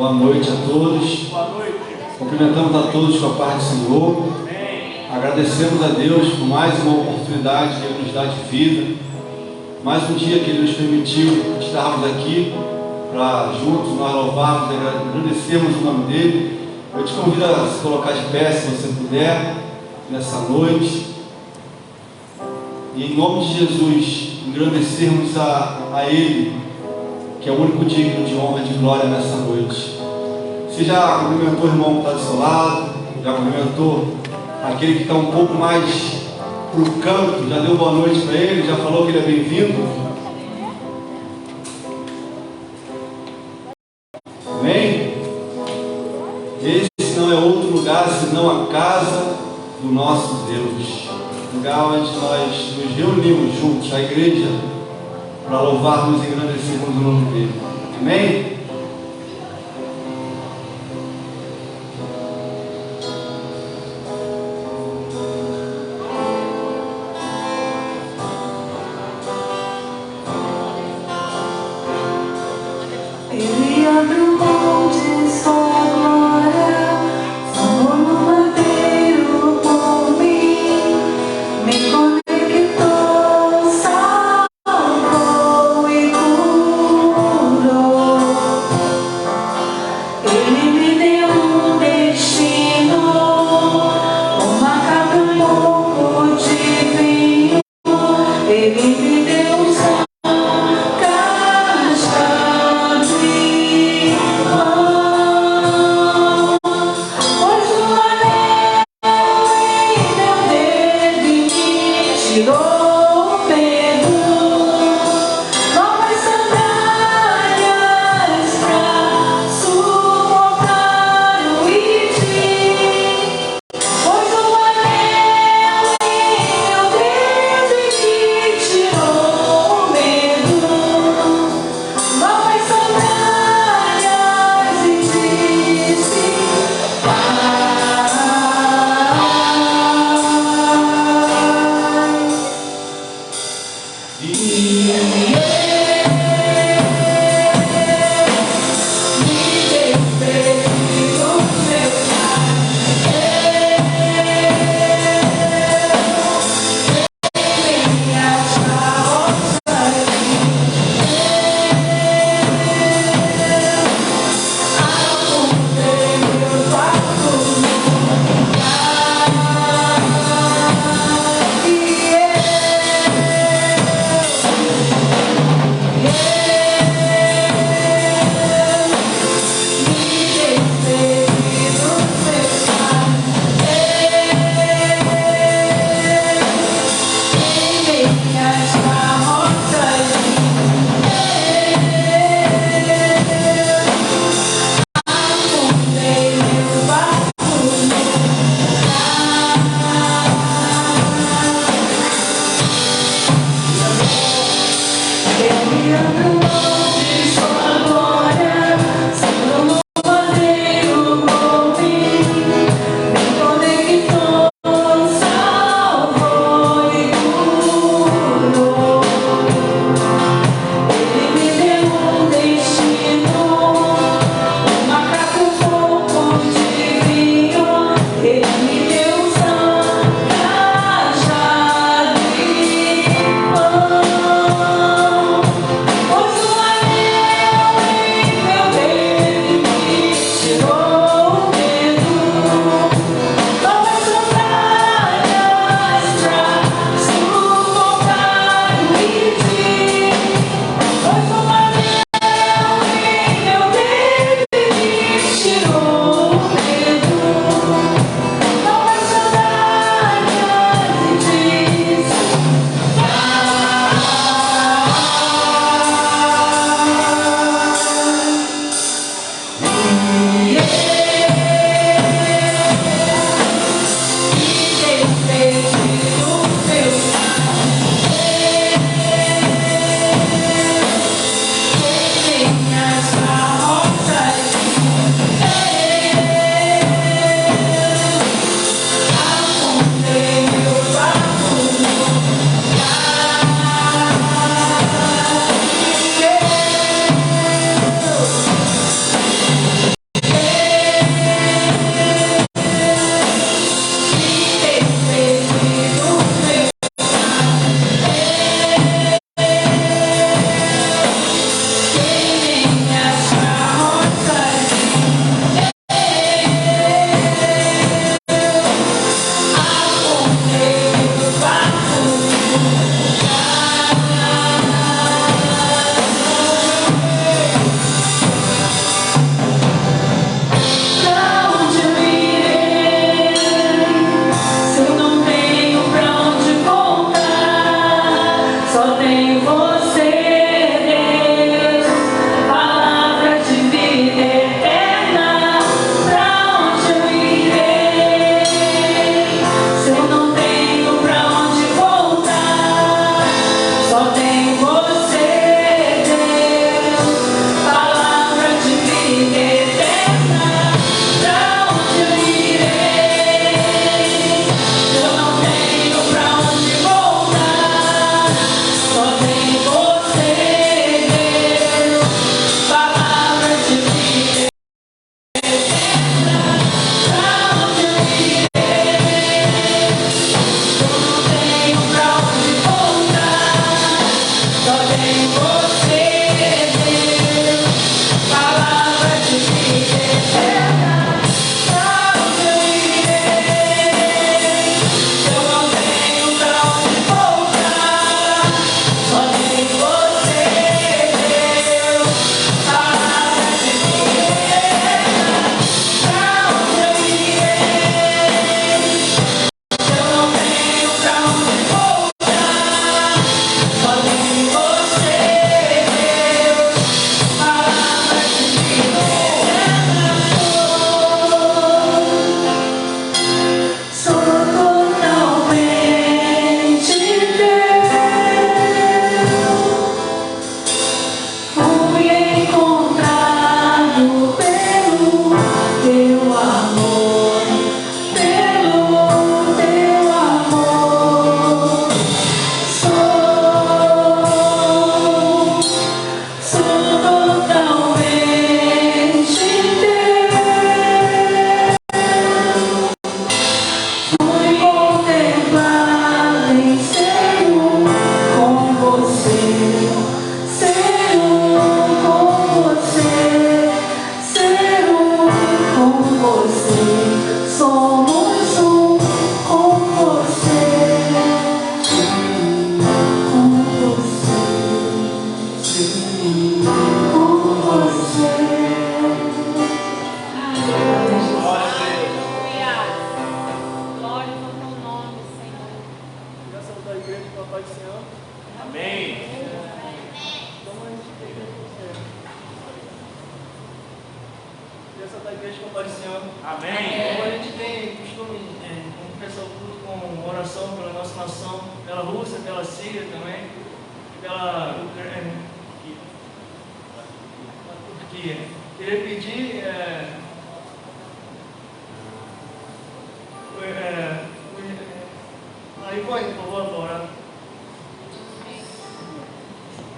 Boa noite a todos. Boa noite. Cumprimentamos a todos com a paz do Senhor. Agradecemos a Deus por mais uma oportunidade que Ele nos dá de vida. Mais um dia que Ele nos permitiu estarmos aqui para juntos nós louvarmos e agradecermos o nome dEle. Eu te convido a se colocar de pé, se você puder, nessa noite. E em nome de Jesus, engrandecermos a Ele, que é o único digno de honra e de glória nessa noite. Você já cumprimentou o irmão que está do seu lado? Já cumprimentou aquele que está um pouco mais para o canto? Já deu boa noite para ele? Já falou que ele é bem-vindo? Amém? Esse não é outro lugar senão a casa do nosso Deus. Lugar onde nós nos reunimos juntos, a igreja, para louvarmos e engrandecermos o nome dele. Amém? Ele abriu mão de sua glória, salvou no madeiro por mim, me conectou, salvou e curou. Ele me deu um destino, uma capa e um pouco de vinho. Ele me deu um caixa de pão, pois o anel em meu dedo me tirou o medo. Novas sandálias pra suportar o ID, pois o anel em meu dedo me tirou o medo. Novas sandálias e disse paz. Pois o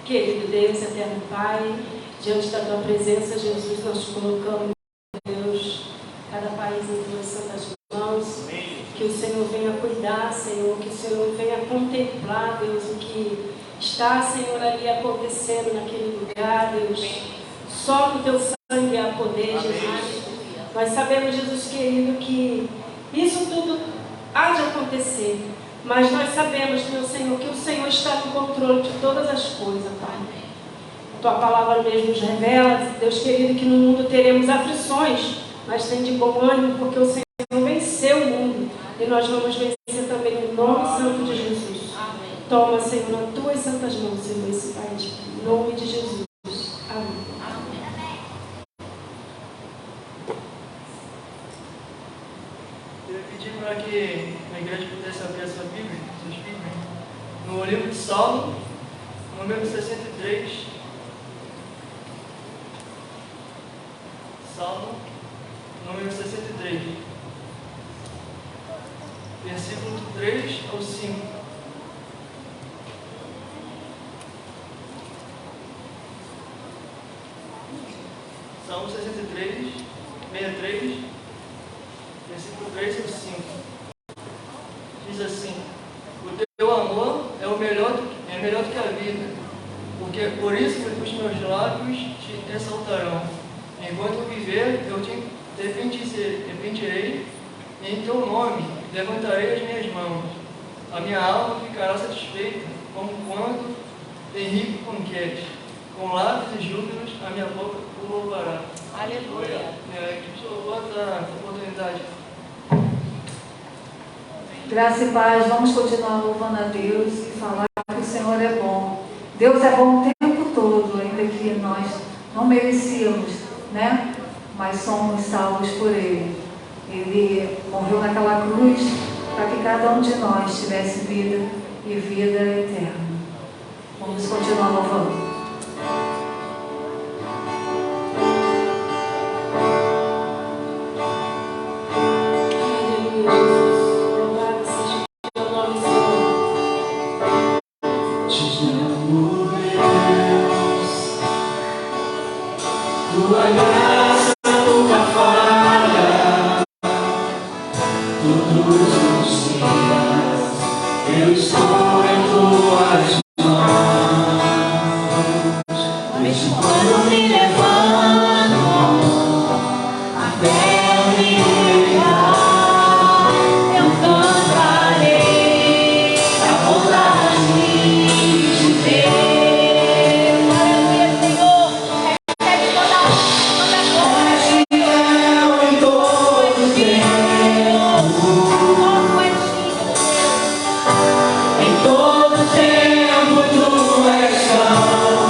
Querido Deus, eterno Pai, diante da Tua presença, Jesus, nós te colocamos, Deus, cada país em Tuas santas mãos, que o Senhor venha cuidar, Senhor, que o Senhor venha contemplar, Deus, o que está, Senhor, ali acontecendo naquele lugar, Deus. Só com o Teu sangue há poder, Jesus. Nós sabemos, Jesus querido, que isso tudo há de acontecer. Mas nós sabemos, meu Senhor, que o Senhor está no controle de todas as coisas, Pai. Tua palavra mesmo nos revela, Deus querido, que no mundo teremos aflições, mas tem de bom ânimo, porque o Senhor venceu o mundo. E nós vamos vencer também no nome santo de Jesus. Toma, Senhor, nas tuas santas mãos, Senhor, esse Pai, em nome de Jesus. Amém. Para que a igreja pudesse abrir a sua Bíblia, seus Bíblias, no livro de Salmo, número 63. Salmo, número 63. Versículo 3 ao 5. Salmo 63, 63. Versículo 3 ao 5. Diz assim: o teu amor é melhor do que a vida, porque por isso os meus lábios te exaltarão. Enquanto eu viver, eu te repentirei, e em teu nome levantarei as minhas mãos. A minha alma ficará satisfeita, como quando tem rico banquete. Com lábios e júbilos, a minha boca o louvará. Aleluia. Que outra oportunidade. Graça e paz, vamos continuar louvando a Deus e falar que o Senhor é bom. Deus é bom o tempo todo, ainda que nós não merecíamos, né? Mas somos salvos por Ele. Ele morreu naquela cruz para que cada um de nós tivesse vida e vida eterna. Vamos continuar louvando. Todo tempo tu és tão bom.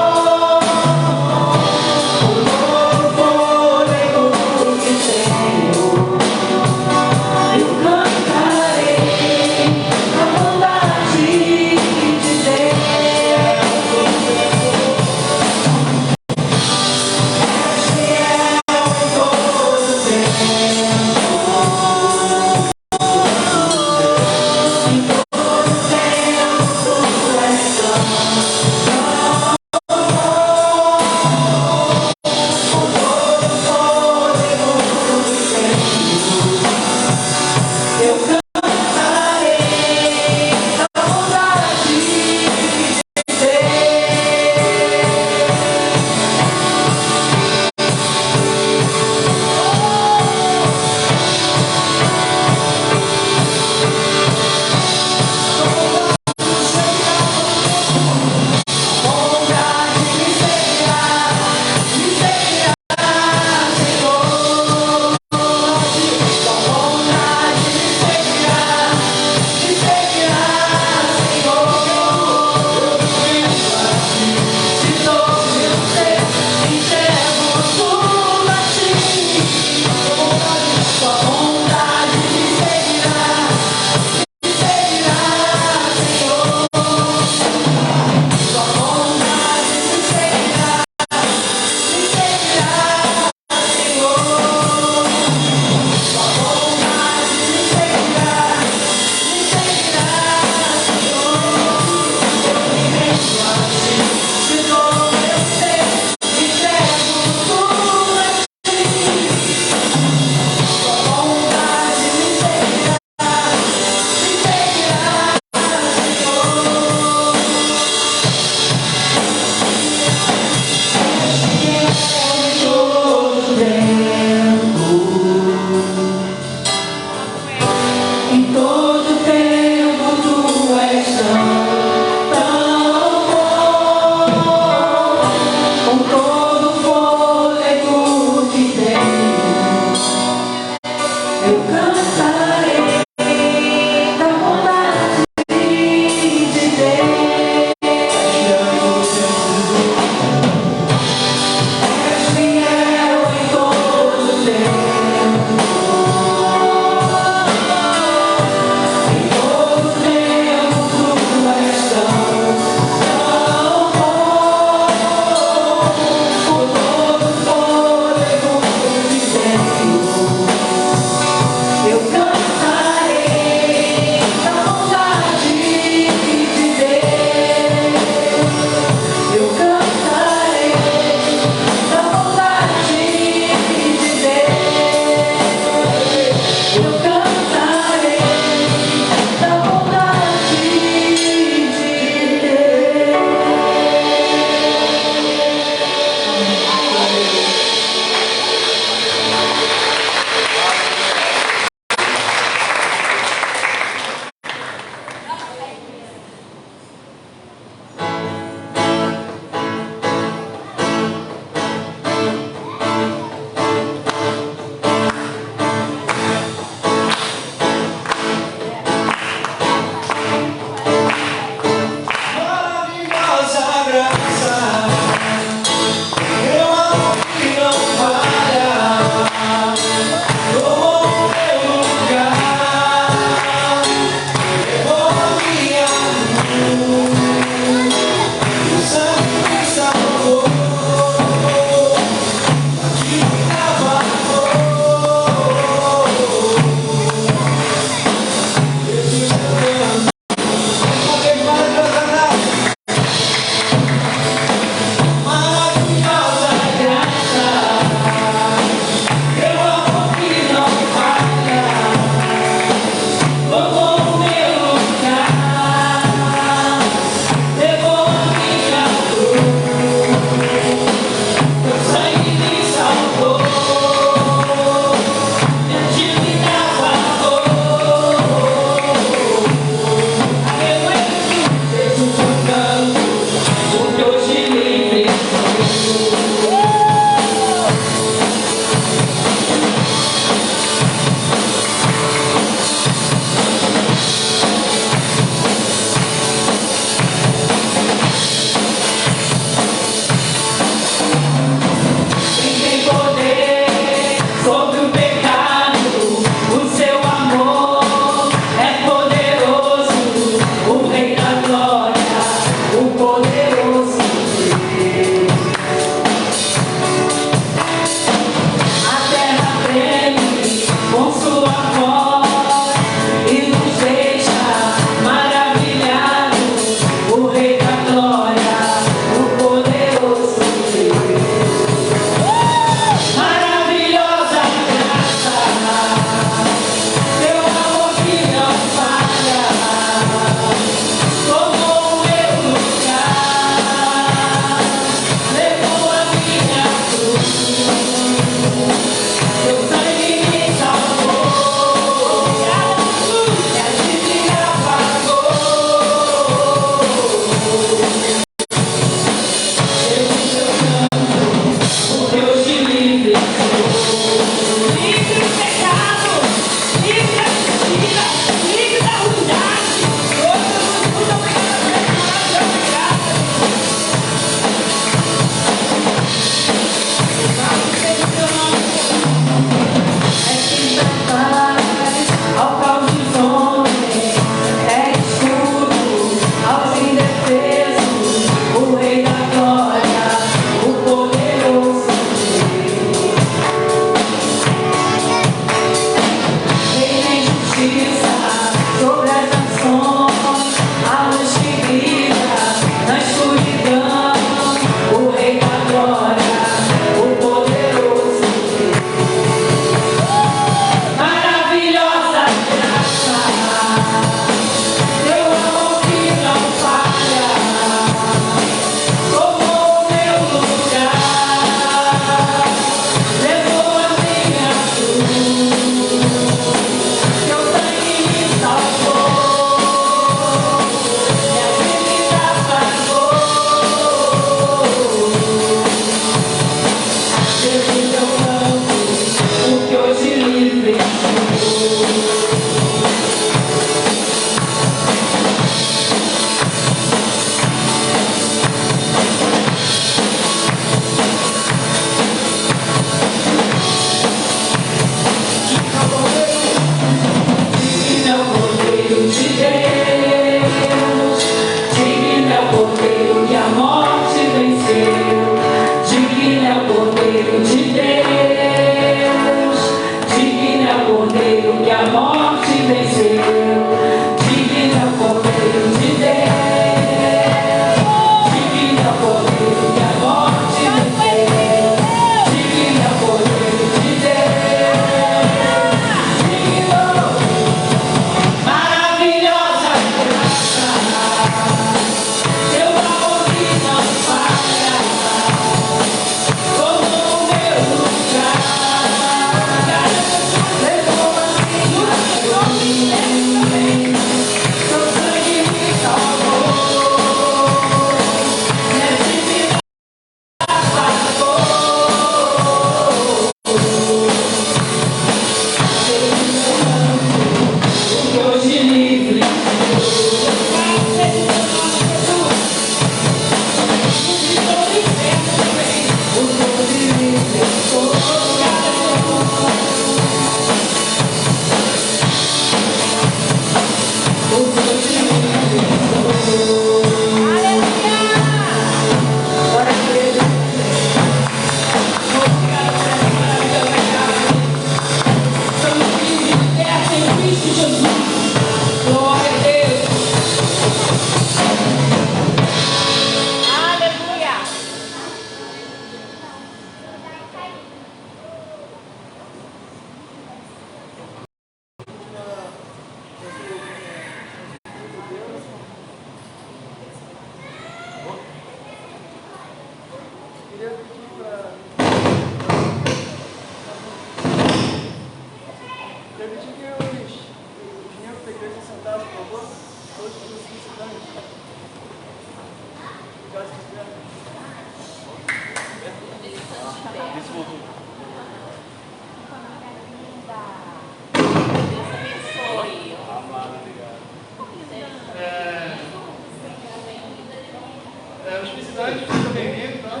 Os visitantes sejam bem-vindos, tá?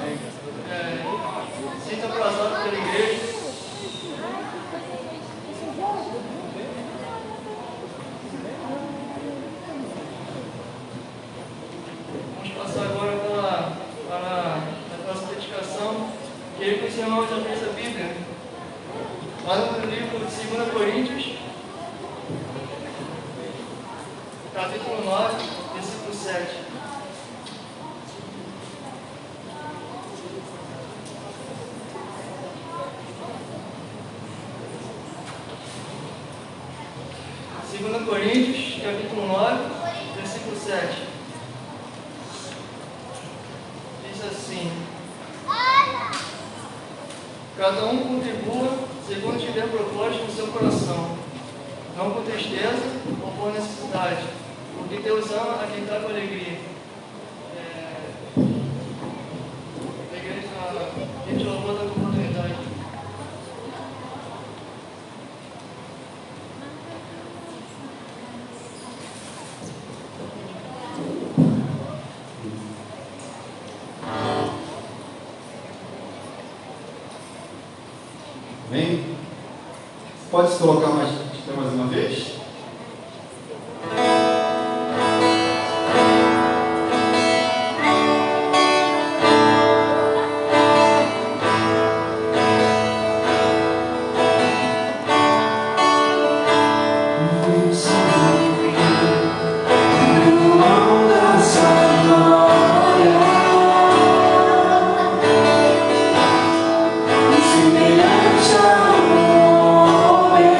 Sinta abraçado pela igreja. Vamos passar agora para a nossa dedicação. Queria que os irmãos abrissem a Bíblia. Lá no livro de 2 Coríntios, capítulo 9, versículo 7. Coríntios, capítulo 9, versículo 7. Diz assim: cada um contribua segundo tiver proposto no seu coração, não com tristeza ou por necessidade, porque Deus ama a quem dá com alegria. A gente louvou da oportunidade. Amém? Pode se colocar mais uma vez? Semelhante ao homem.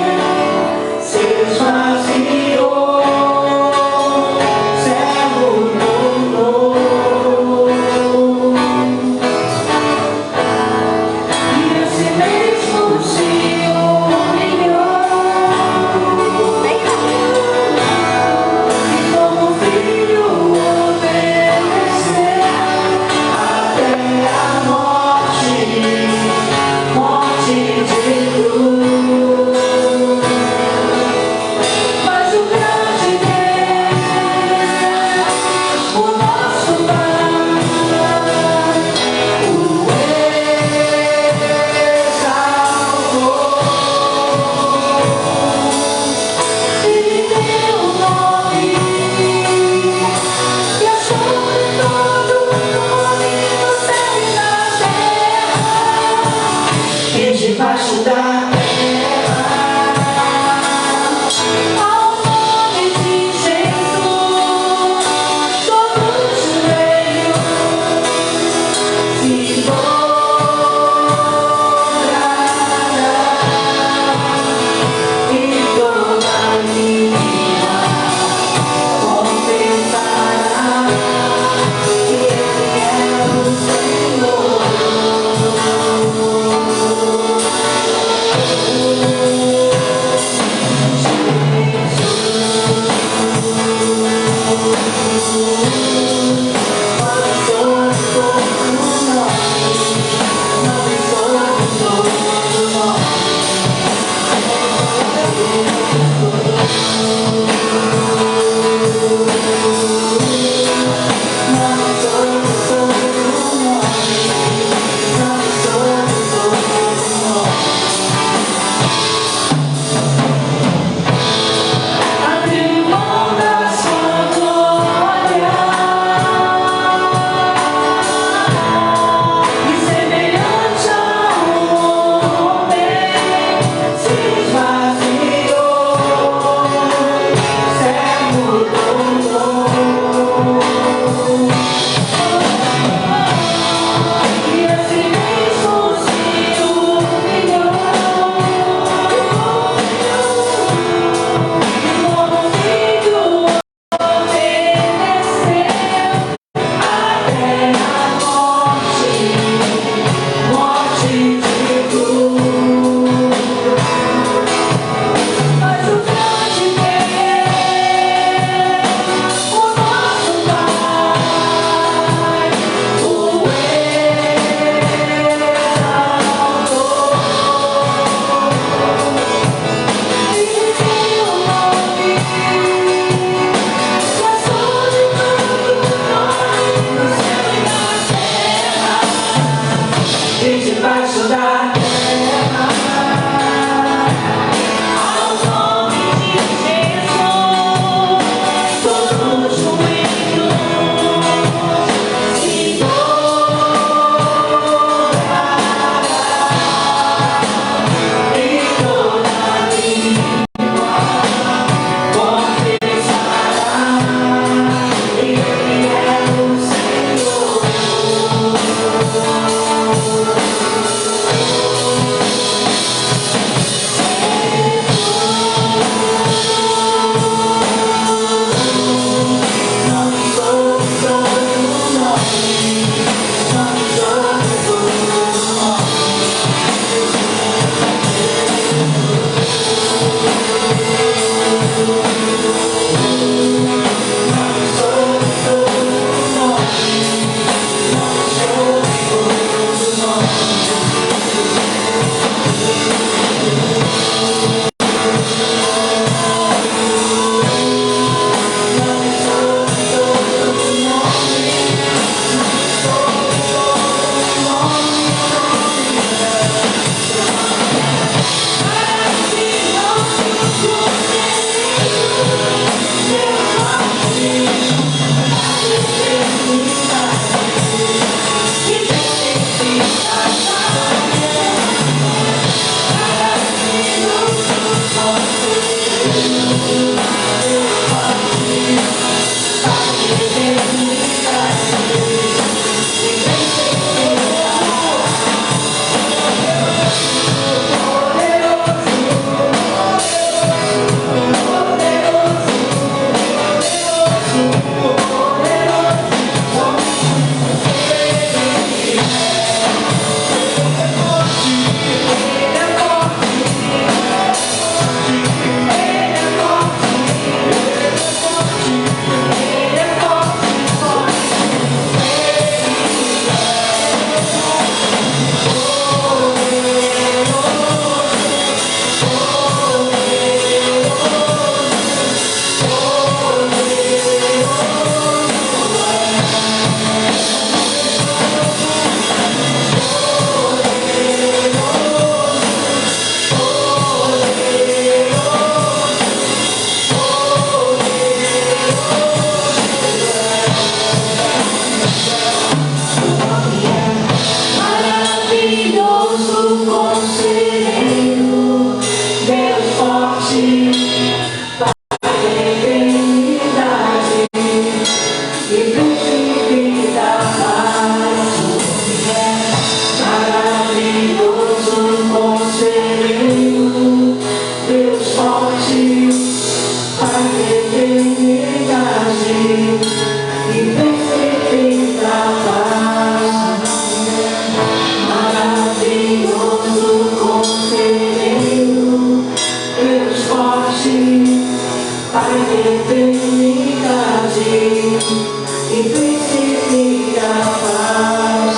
e príncipe da paz,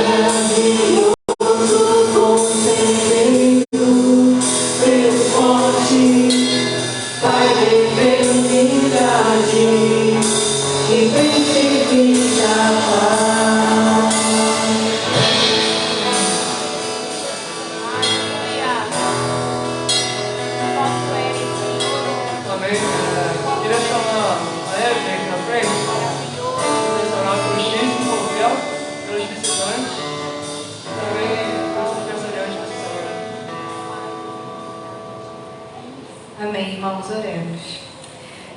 maravilhoso conselheiro, Deus forte, Pai de eternidade e príncipe da paz. Amém. Queria chamar a Evelyn aqui na frente. Direcionar pelo X, pelo Rafael, pelos visitantes. Também pelos aniversariantes dessa semana. Amém, irmãos, oremos.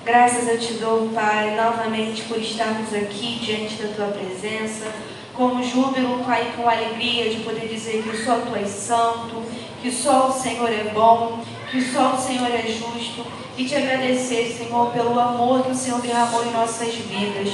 Graças eu te dou, Pai, novamente por estarmos aqui diante da Tua presença, com júbilo, Pai, com alegria de poder dizer que só Tu és santo, que só o Senhor é bom, que só o Senhor é justo, e te agradecer, Senhor, pelo amor que o Senhor derramou em nossas vidas.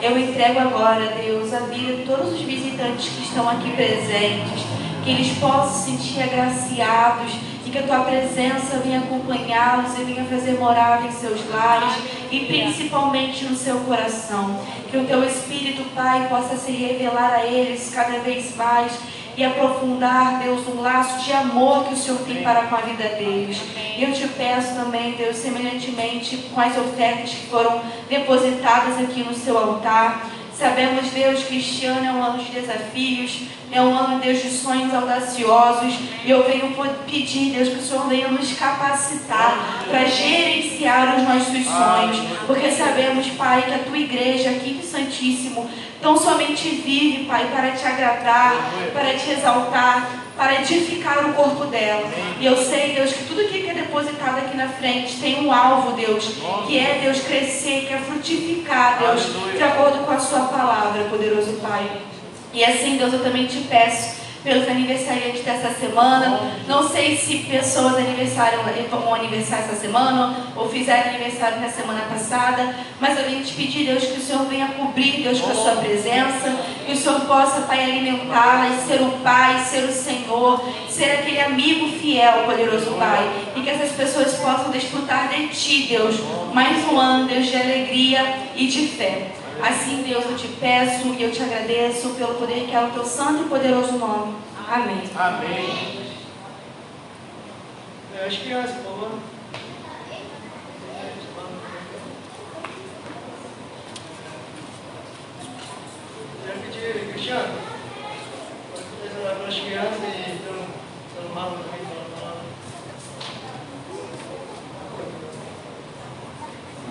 Eu entrego agora, Deus, a vida de todos os visitantes que estão aqui presentes, que eles possam se sentir agraciados e que a Tua presença venha acompanhá-los e venha fazer morada em seus lares e principalmente no seu coração. Que o Teu Espírito, Pai, possa se revelar a eles cada vez mais e aprofundar, Deus, um laço de amor que o Senhor tem para com a vida deles. E eu te peço também, Deus, semelhantemente com as ofertas que foram depositadas aqui no seu altar. Sabemos, Deus, que este ano é um ano de desafios, é um ano, Deus, de sonhos audaciosos. E eu venho pedir, Deus, que o Senhor venha nos capacitar para gerenciar os nossos sonhos. Porque sabemos, Pai, que a Tua igreja aqui do Santíssimo tão somente vive, Pai, para Te agradar, para Te exaltar, para edificar o corpo dela. E eu sei, Deus, que tudo que é depositado aqui na frente tem um alvo, Deus, que é, Deus, crescer, que é frutificar, Deus, de acordo com a Sua palavra, poderoso Pai. E assim, Deus, eu também te peço pelos aniversariantes dessa semana. Não sei se pessoas vão aniversário essa semana ou fizeram aniversário na semana passada, mas eu venho te pedir, Deus, que o Senhor venha cobrir, Deus, com a Sua presença, que o Senhor possa, Pai, alimentá-las, ser o Pai, ser o Senhor, ser aquele amigo fiel, poderoso Pai, e que essas pessoas possam desfrutar de Ti, Deus, mais um ano, Deus, de alegria e de fé. Assim, Deus, eu te peço e eu te agradeço pelo poder que é o Teu santo e poderoso nome. Amém. Amém. As crianças, por favor. Queria pedir, Cristiano, para orar pelas crianças e pelo Marlon também, pela palavra.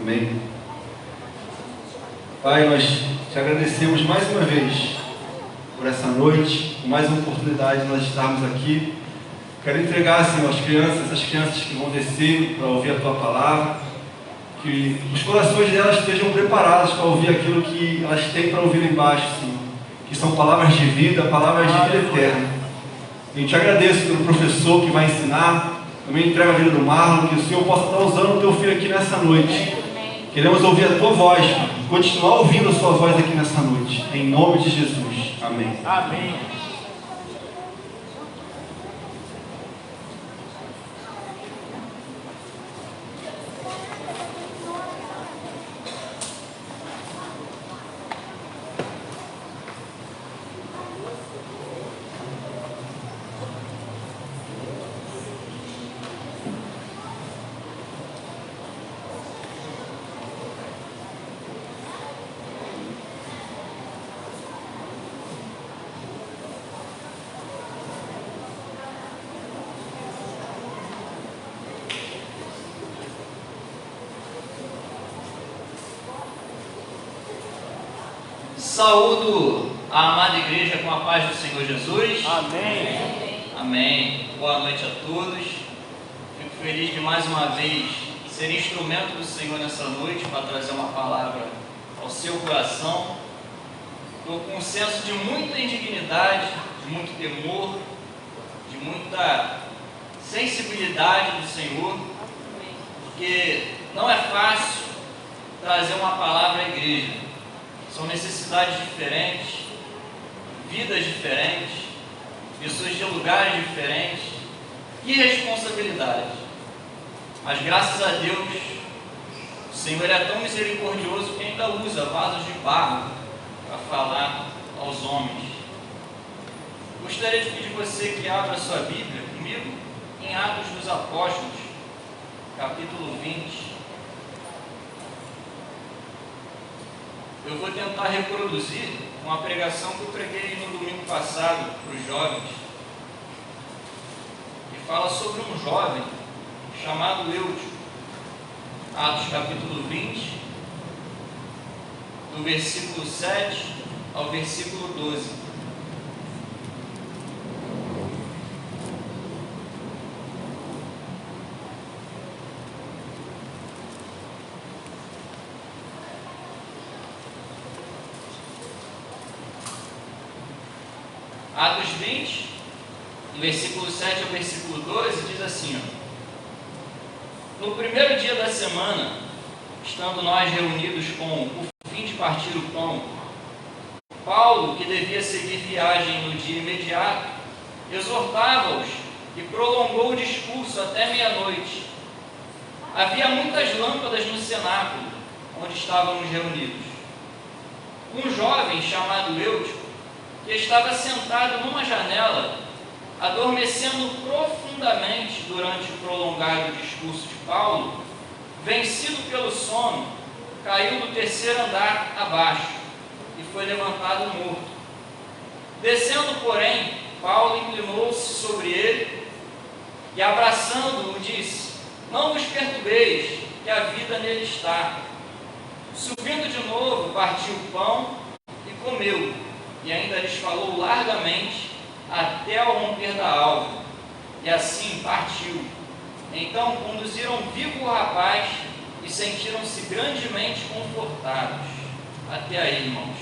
Amém. Pai, nós te agradecemos mais uma vez por essa noite, por mais uma oportunidade de nós estarmos aqui. Quero entregar, Senhor, essas crianças que vão descer para ouvir a Tua palavra, que os corações delas estejam preparados para ouvir aquilo que elas têm para ouvir lá embaixo, Senhor, que são palavras de vida, palavras de vida eterna. Eu te agradeço pelo professor que vai ensinar, também entrego a vida do Marlon, que o Senhor possa estar usando o Teu filho aqui nessa noite. Queremos ouvir a Tua voz, continuar ouvindo a Sua voz aqui nessa noite. Em nome de Jesus. Amém. Amém. Saúdo a amada igreja com a paz do Senhor Jesus. Amém. Amém. Boa noite a todos. Fico feliz de mais uma vez ser instrumento do Senhor nessa noite para trazer uma palavra ao seu coração. Estou com um senso de muita indignidade, de muito temor, de muita sensibilidade do Senhor, porque não é fácil trazer uma palavra à igreja. São necessidades diferentes, vidas diferentes, pessoas de lugares diferentes e responsabilidades. Mas graças a Deus, o Senhor é tão misericordioso que ainda usa vasos de barro para falar aos homens. Gostaria de pedir você que abra sua Bíblia comigo em Atos dos Apóstolos, capítulo 20. Eu vou tentar reproduzir uma pregação que eu preguei no domingo passado para os jovens, que fala sobre um jovem chamado Eutico. Atos capítulo 20, do versículo 7 ao versículo 12. Atos 20, do versículo 7 ao versículo 12, diz assim: no primeiro dia da semana, estando nós reunidos com o fim de partir o pão, Paulo, que devia seguir viagem no dia imediato, exortava-os e prolongou o discurso até meia-noite. Havia muitas lâmpadas no cenáculo, onde estávamos reunidos. Um jovem chamado Eutico, que estava sentado numa janela, adormecendo profundamente durante o prolongado discurso de Paulo, vencido pelo sono, caiu do terceiro andar abaixo e foi levantado morto. Descendo, porém, Paulo inclinou-se sobre ele e, abraçando-o, disse: não vos perturbeis, que a vida nele está. Subindo de novo, partiu o pão e comeu, e ainda lhes falou largamente até ao romper da alva, e assim partiu. Então conduziram vivo o rapaz e sentiram-se grandemente confortados. Até aí, irmãos.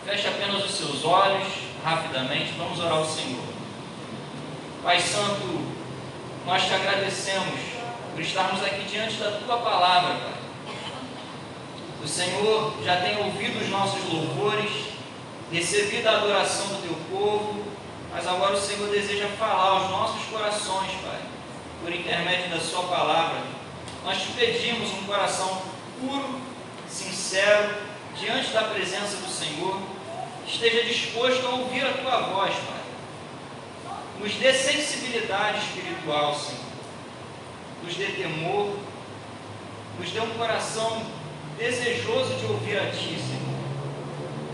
Feche apenas os seus olhos, rapidamente, vamos orar ao Senhor. Pai Santo, nós te agradecemos por estarmos aqui diante da Tua Palavra, Pai. O Senhor já tem ouvido os nossos louvores, recebido a adoração do Teu povo, mas agora o Senhor deseja falar aos nossos corações, Pai, por intermédio da Sua Palavra. Nós te pedimos um coração puro, sincero, diante da presença do Senhor, que esteja disposto a ouvir a Tua voz, Pai. Nos dê sensibilidade espiritual, Senhor. Nos dê temor, nos dê um coração desejoso de ouvir a Ti, Senhor.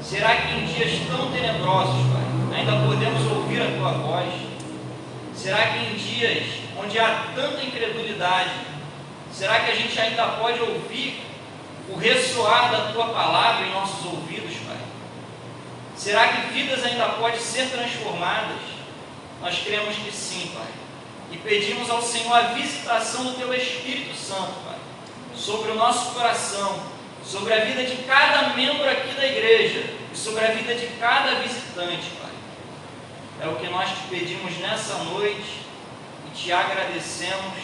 Será que em dias tão tenebrosos, Pai, ainda podemos ouvir a Tua voz? Será que em dias onde há tanta incredulidade, será que a gente ainda pode ouvir o ressoar da Tua Palavra em nossos ouvidos, Pai? Será que vidas ainda podem ser transformadas? Nós cremos que sim, Pai. E pedimos ao Senhor a visitação do Teu Espírito Santo, Pai, sobre o nosso coração, sobre a vida de cada membro aqui da igreja e sobre a vida de cada visitante, Pai. É o que nós te pedimos nessa noite e te agradecemos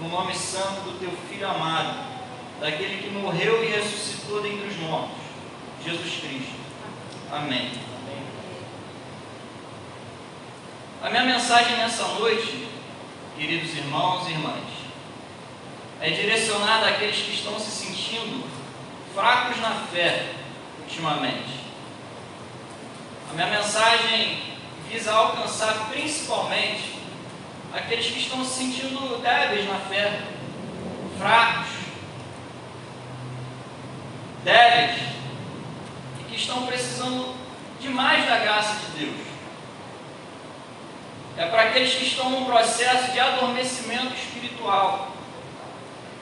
no nome santo do Teu Filho amado, daquele que morreu e ressuscitou dentre os mortos, Jesus Cristo. Amém. A minha mensagem nessa noite, queridos irmãos e irmãs, é direcionada àqueles que estão se sentindo fracos na fé ultimamente. A minha mensagem visa alcançar principalmente aqueles que estão se sentindo débeis na fé, fracos, débeis, e que estão precisando demais da graça de Deus. É para aqueles que estão num processo de adormecimento espiritual.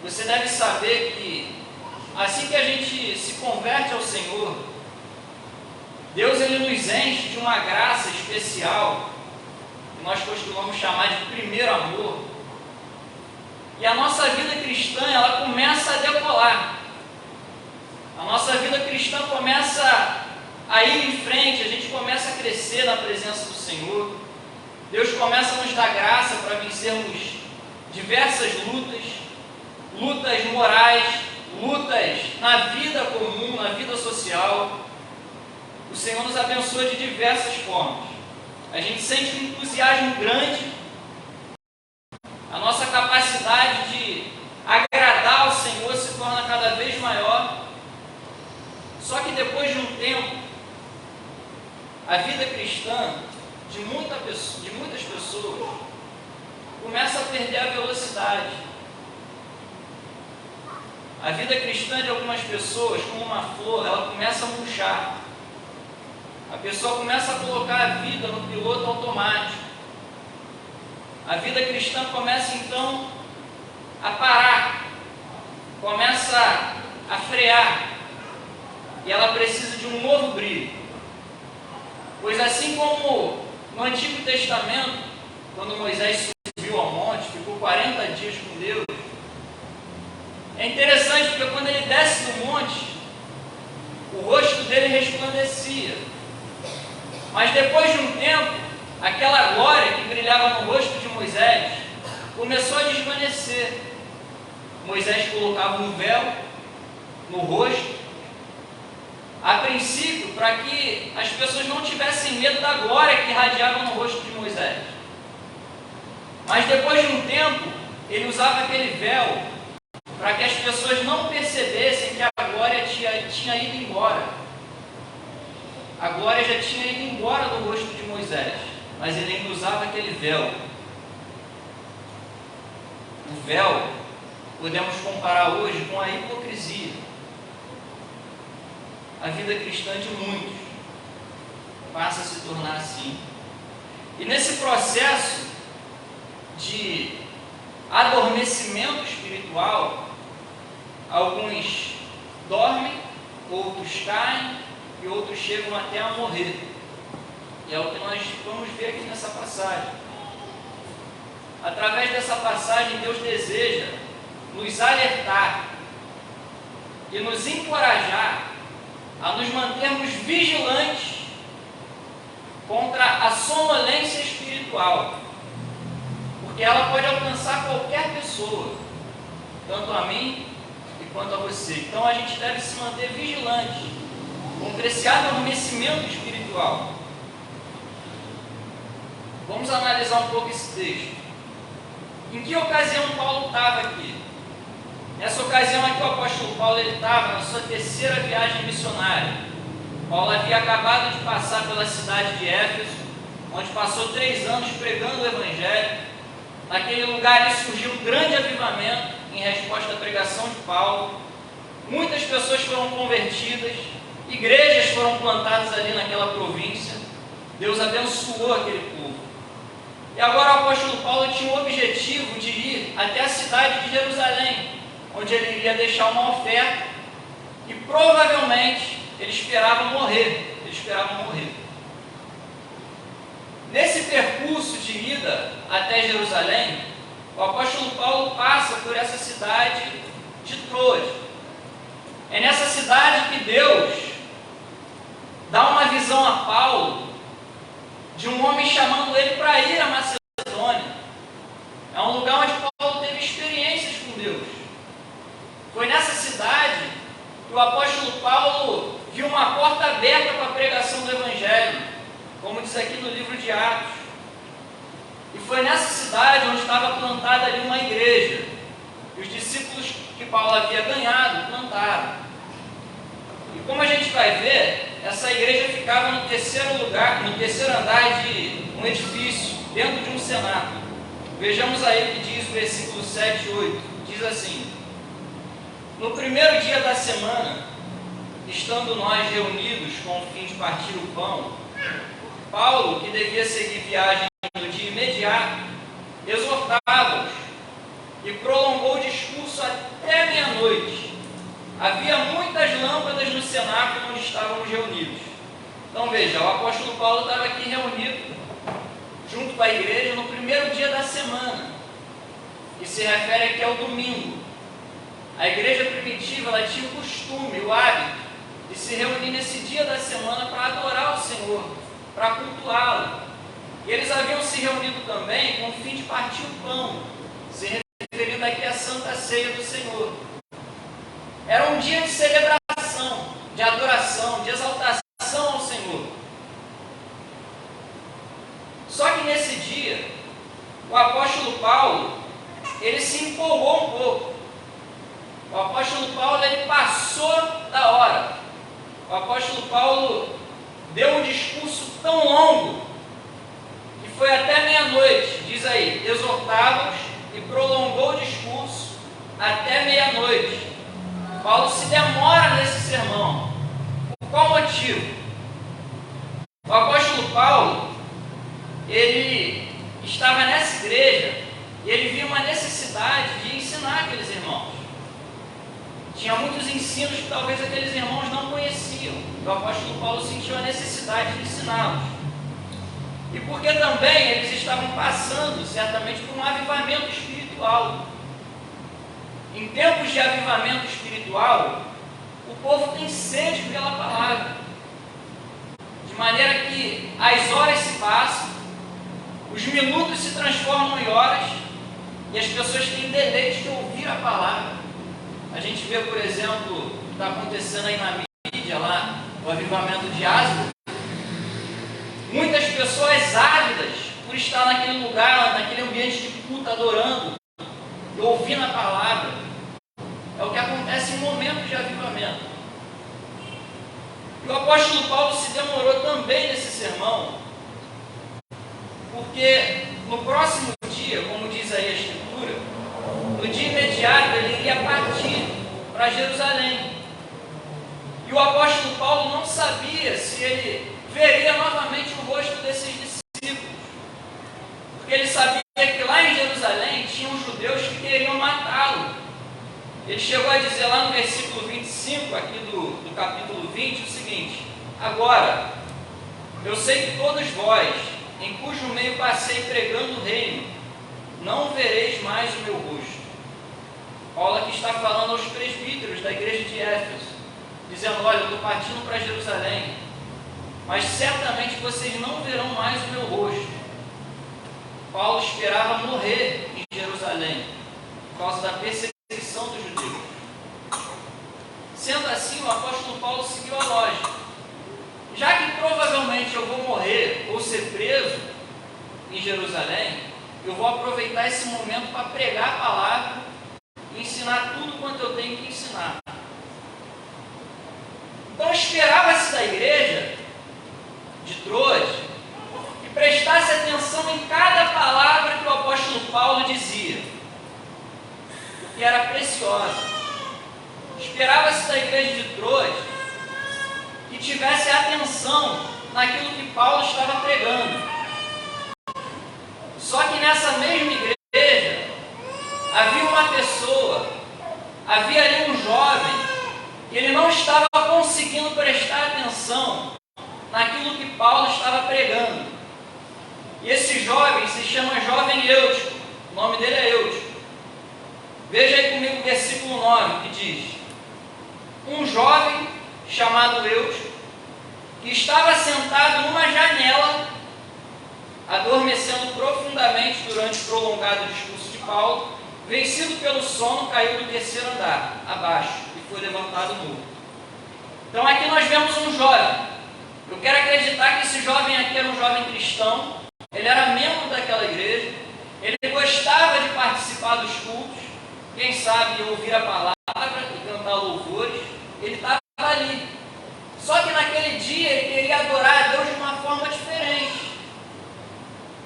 Você deve saber que assim que a gente se converte ao Senhor, Deus ele nos enche de uma graça especial, que nós costumamos chamar de primeiro amor. E a nossa vida cristã, ela começa a decolar. A nossa vida cristã começa a ir em frente, a gente começa a crescer na presença do Senhor. Deus começa a nos dar graça para vencermos diversas lutas, lutas morais, lutas na vida comum, na vida social. O Senhor nos abençoa de diversas formas. A gente sente um entusiasmo grande, a nossa capacidade de agradar ao Senhor se torna cada depois de um tempo, a vida cristã de muitas pessoas começa a perder a velocidade. A vida cristã de algumas pessoas, como uma flor, ela começa a murchar. A pessoa começa a colocar a vida no piloto automático. A vida cristã começa então a parar, começa a frear, e ela precisa de um novo brilho. Pois assim como no Antigo Testamento, quando Moisés subiu ao monte, ficou 40 dias com Deus, é interessante porque quando ele desce do monte, o rosto dele resplandecia. Mas depois de um tempo, aquela glória que brilhava no rosto de Moisés começou a desvanecer. Moisés colocava um véu no rosto, a princípio, para que as pessoas não tivessem medo da glória que irradiava no rosto de Moisés. Mas depois de um tempo, ele usava aquele véu para que as pessoas não percebessem que a glória tinha ido embora. A glória já tinha ido embora do rosto de Moisés, mas ele ainda usava aquele véu. O véu podemos comparar hoje com a hipocrisia. A vida cristã de muitos passa a se tornar assim. E nesse processo de adormecimento espiritual, alguns dormem, outros caem e outros chegam até a morrer. E é o que nós vamos ver aqui nessa passagem. Através dessa passagem, Deus deseja nos alertar e nos encorajar a nos mantermos vigilantes contra a sonolência espiritual, porque ela pode alcançar qualquer pessoa, tanto a mim e quanto a você. Então a gente deve se manter vigilante contra esse adormecimento espiritual. Vamos analisar um pouco esse texto. Em que ocasião Paulo estava aqui? Nessa ocasião aqui o apóstolo Paulo estava na sua terceira viagem missionária. Paulo havia acabado de passar pela cidade de Éfeso, onde passou 3 anos pregando o Evangelho. Naquele lugar ali surgiu um grande avivamento em resposta à pregação de Paulo. Muitas pessoas foram convertidas, igrejas foram plantadas ali naquela província. Deus abençoou aquele povo. E agora o apóstolo Paulo tinha o objetivo de ir até a cidade de Jerusalém, onde ele iria deixar uma oferta e provavelmente ele esperava morrer. Nesse percurso de ida até Jerusalém, o apóstolo Paulo passa por essa cidade de Troade. É nessa cidade que Deus dá uma visão a Paulo de um homem chamando ele para ir a Macedônia. É um lugar onde Paulo teve experiências com Deus. Foi nessa cidade que o apóstolo Paulo viu uma porta aberta para a pregação do Evangelho, como diz aqui no livro de Atos. E foi nessa cidade onde estava plantada ali uma igreja. E os discípulos que Paulo havia ganhado, plantaram. E como a gente vai ver, essa igreja ficava no terceiro andar de um edifício, dentro de um cenáculo. Vejamos aí o que diz o versículo 7 e 8. Diz assim: no primeiro dia da semana, estando nós reunidos com o fim de partir o pão, Paulo, que devia seguir viagem no dia imediato, exortava-os e prolongou o discurso até meia-noite. Havia muitas lâmpadas no cenáculo onde estávamos reunidos. Então veja, o apóstolo Paulo estava aqui reunido junto com a igreja no primeiro dia da semana, que se refere aqui ao domingo. A igreja primitiva, ela tinha o costume, o hábito de se reunir nesse dia da semana para adorar o Senhor, para cultuá-lo. E eles haviam se reunido também com o fim de partir o pão, se referindo aqui à Santa Ceia do Senhor. Era um dia de celebração, de adoração, de exaltação ao Senhor. Só que nesse dia, o apóstolo Paulo, ele se empolgou um pouco. O apóstolo Paulo, ele passou da hora. O tão longo que foi até meia-noite, diz aí, exortava-os e prolongou o discurso até meia-noite. Paulo se demora nesse sermão. Por qual motivo? O apóstolo Paulo, ele estava nessa igreja e ele via uma necessidade de ensinar aqueles irmãos. Tinha muitos ensinos que talvez aqueles irmãos não conheciam. O apóstolo Paulo sentiu a necessidade de ensiná-los. E porque também eles estavam passando, certamente, por um avivamento espiritual. Em tempos de avivamento espiritual, o povo tem sede pela palavra. De maneira que as horas se passam, os minutos se transformam em horas, e as pessoas têm deleite de ouvir a palavra. A gente vê, por exemplo, o que está acontecendo aí na mídia, lá, o avivamento de Aslan. Muitas pessoas ávidas por estar naquele lugar, naquele ambiente de culto, adorando e ouvindo a palavra. É o que acontece em momentos de avivamento. E o apóstolo Paulo se demorou também nesse sermão, porque no próximo dia, como diz aí a Escritura, no dia imediato ele iria partir para Jerusalém. E o apóstolo Paulo não sabia se ele veria novamente o rosto desses discípulos, porque ele sabia que lá em Jerusalém tinham judeus que queriam matá-lo. Ele chegou a dizer lá no versículo 25, aqui do capítulo 20, o seguinte: agora, eu sei que todos vós, em cujo meio passei pregando o reino, não vereis mais o meu rosto. Paulo aqui está falando aos presbíteros da igreja de Éfeso, dizendo: olha, eu estou partindo para Jerusalém, mas certamente vocês não verão mais o meu rosto. Paulo esperava morrer em Jerusalém, por causa da perseguição dos judeus. Sendo assim, o apóstolo Paulo seguiu a lógica. Já que provavelmente eu vou morrer ou ser preso em Jerusalém, eu vou aproveitar esse momento para pregar a palavra e ensinar tudo quanto eu tenho que ensinar. Então esperava-se da igreja de Troade que prestasse atenção em cada palavra que o apóstolo Paulo dizia, porque era preciosa. Esperava-se da igreja de Troade que tivesse atenção naquilo que Paulo estava pregando. Só que nessa mesma igreja havia uma pessoa, havia ali um jovem, que ele não estava conseguindo prestar atenção naquilo que Paulo estava pregando. E esse jovem se chama jovem Eutico, o nome dele é Eutico. Veja aí comigo o versículo 9, que diz: um jovem chamado Eutico, que estava sentado numa janela, adormecendo profundamente durante o prolongado discurso de Paulo, vencido pelo sono, caiu do terceiro andar, abaixo, e foi levantado morto. Então aqui nós vemos um jovem. Eu quero acreditar que esse jovem aqui era um jovem cristão, ele era membro daquela igreja, ele gostava de participar dos cultos, quem sabe ouvir a palavra e cantar louvores, ele estava ali. Só que naquele dia ele queria adorar a Deus de uma forma diferente.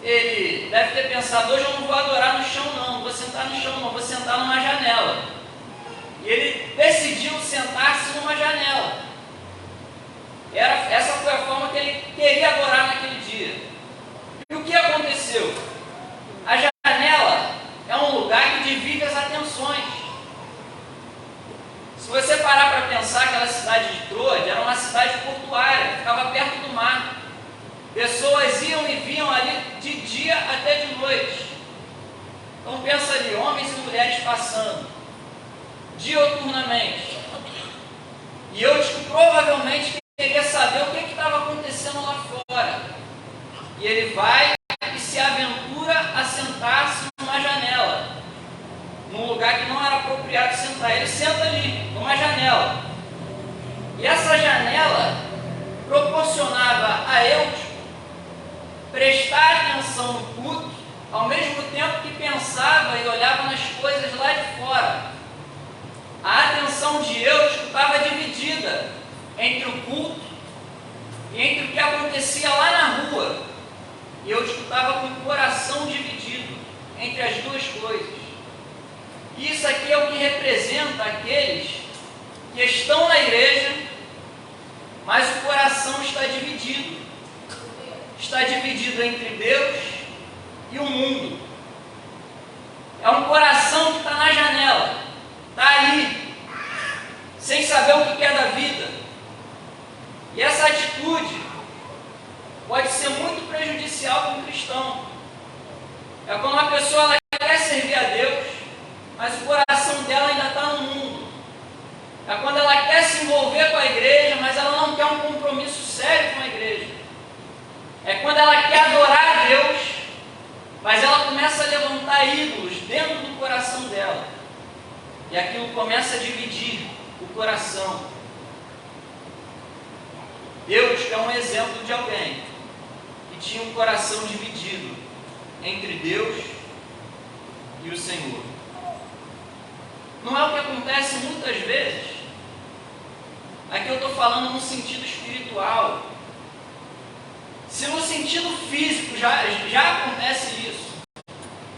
Ele deve ter pensado: hoje eu não vou adorar no chão não, não vou sentar no chão não, vou sentar numa janela. E ele decidiu sentar-se numa janela. Essa foi a forma que ele queria adorar naquele dia. E o que aconteceu? A janela é um lugar que divide as atenções. Se você parar para pensar, aquela cidade de Troade era uma cidade portuária, ficava perto do mar. Pessoas iam e vinham ali de dia até de noite. Então pensa ali, homens e mulheres passando, dioturnamente. E Eutico provavelmente queria saber o que estava acontecendo lá fora. E ele vai e se aventura a sentar-se numa janela, num lugar que não era apropriado sentar. Ele senta ali, numa janela. E essa janela proporcionava a Eutico prestar atenção no culto, ao mesmo tempo que pensava e olhava nas coisas lá de fora. A atenção de Eutico estava dividida entre o culto e entre o que acontecia lá na rua, e eu estava com o coração dividido entre as duas coisas. E isso aqui é o que representa aqueles que estão na igreja, mas o coração está dividido. Está dividido entre Deus e o mundo. É um coração que está na janela, está ali, sem saber o que é da vida. E essa atitude pode ser muito prejudicial para um cristão. É quando uma pessoa ela quer servir a Deus, mas o coração dela ainda está no mundo. É quando ela quer se envolver com a igreja, mas ela não quer um compromisso sério com a igreja. É quando ela quer adorar a Deus, mas ela começa a levantar ídolos dentro do coração dela. E aquilo começa a dividir o coração. Deus é um exemplo de alguém que tinha um coração dividido entre Deus e o Senhor. Não é o que acontece muitas vezes? Aqui eu estou falando no sentido espiritual. Se no sentido físico já acontece isso,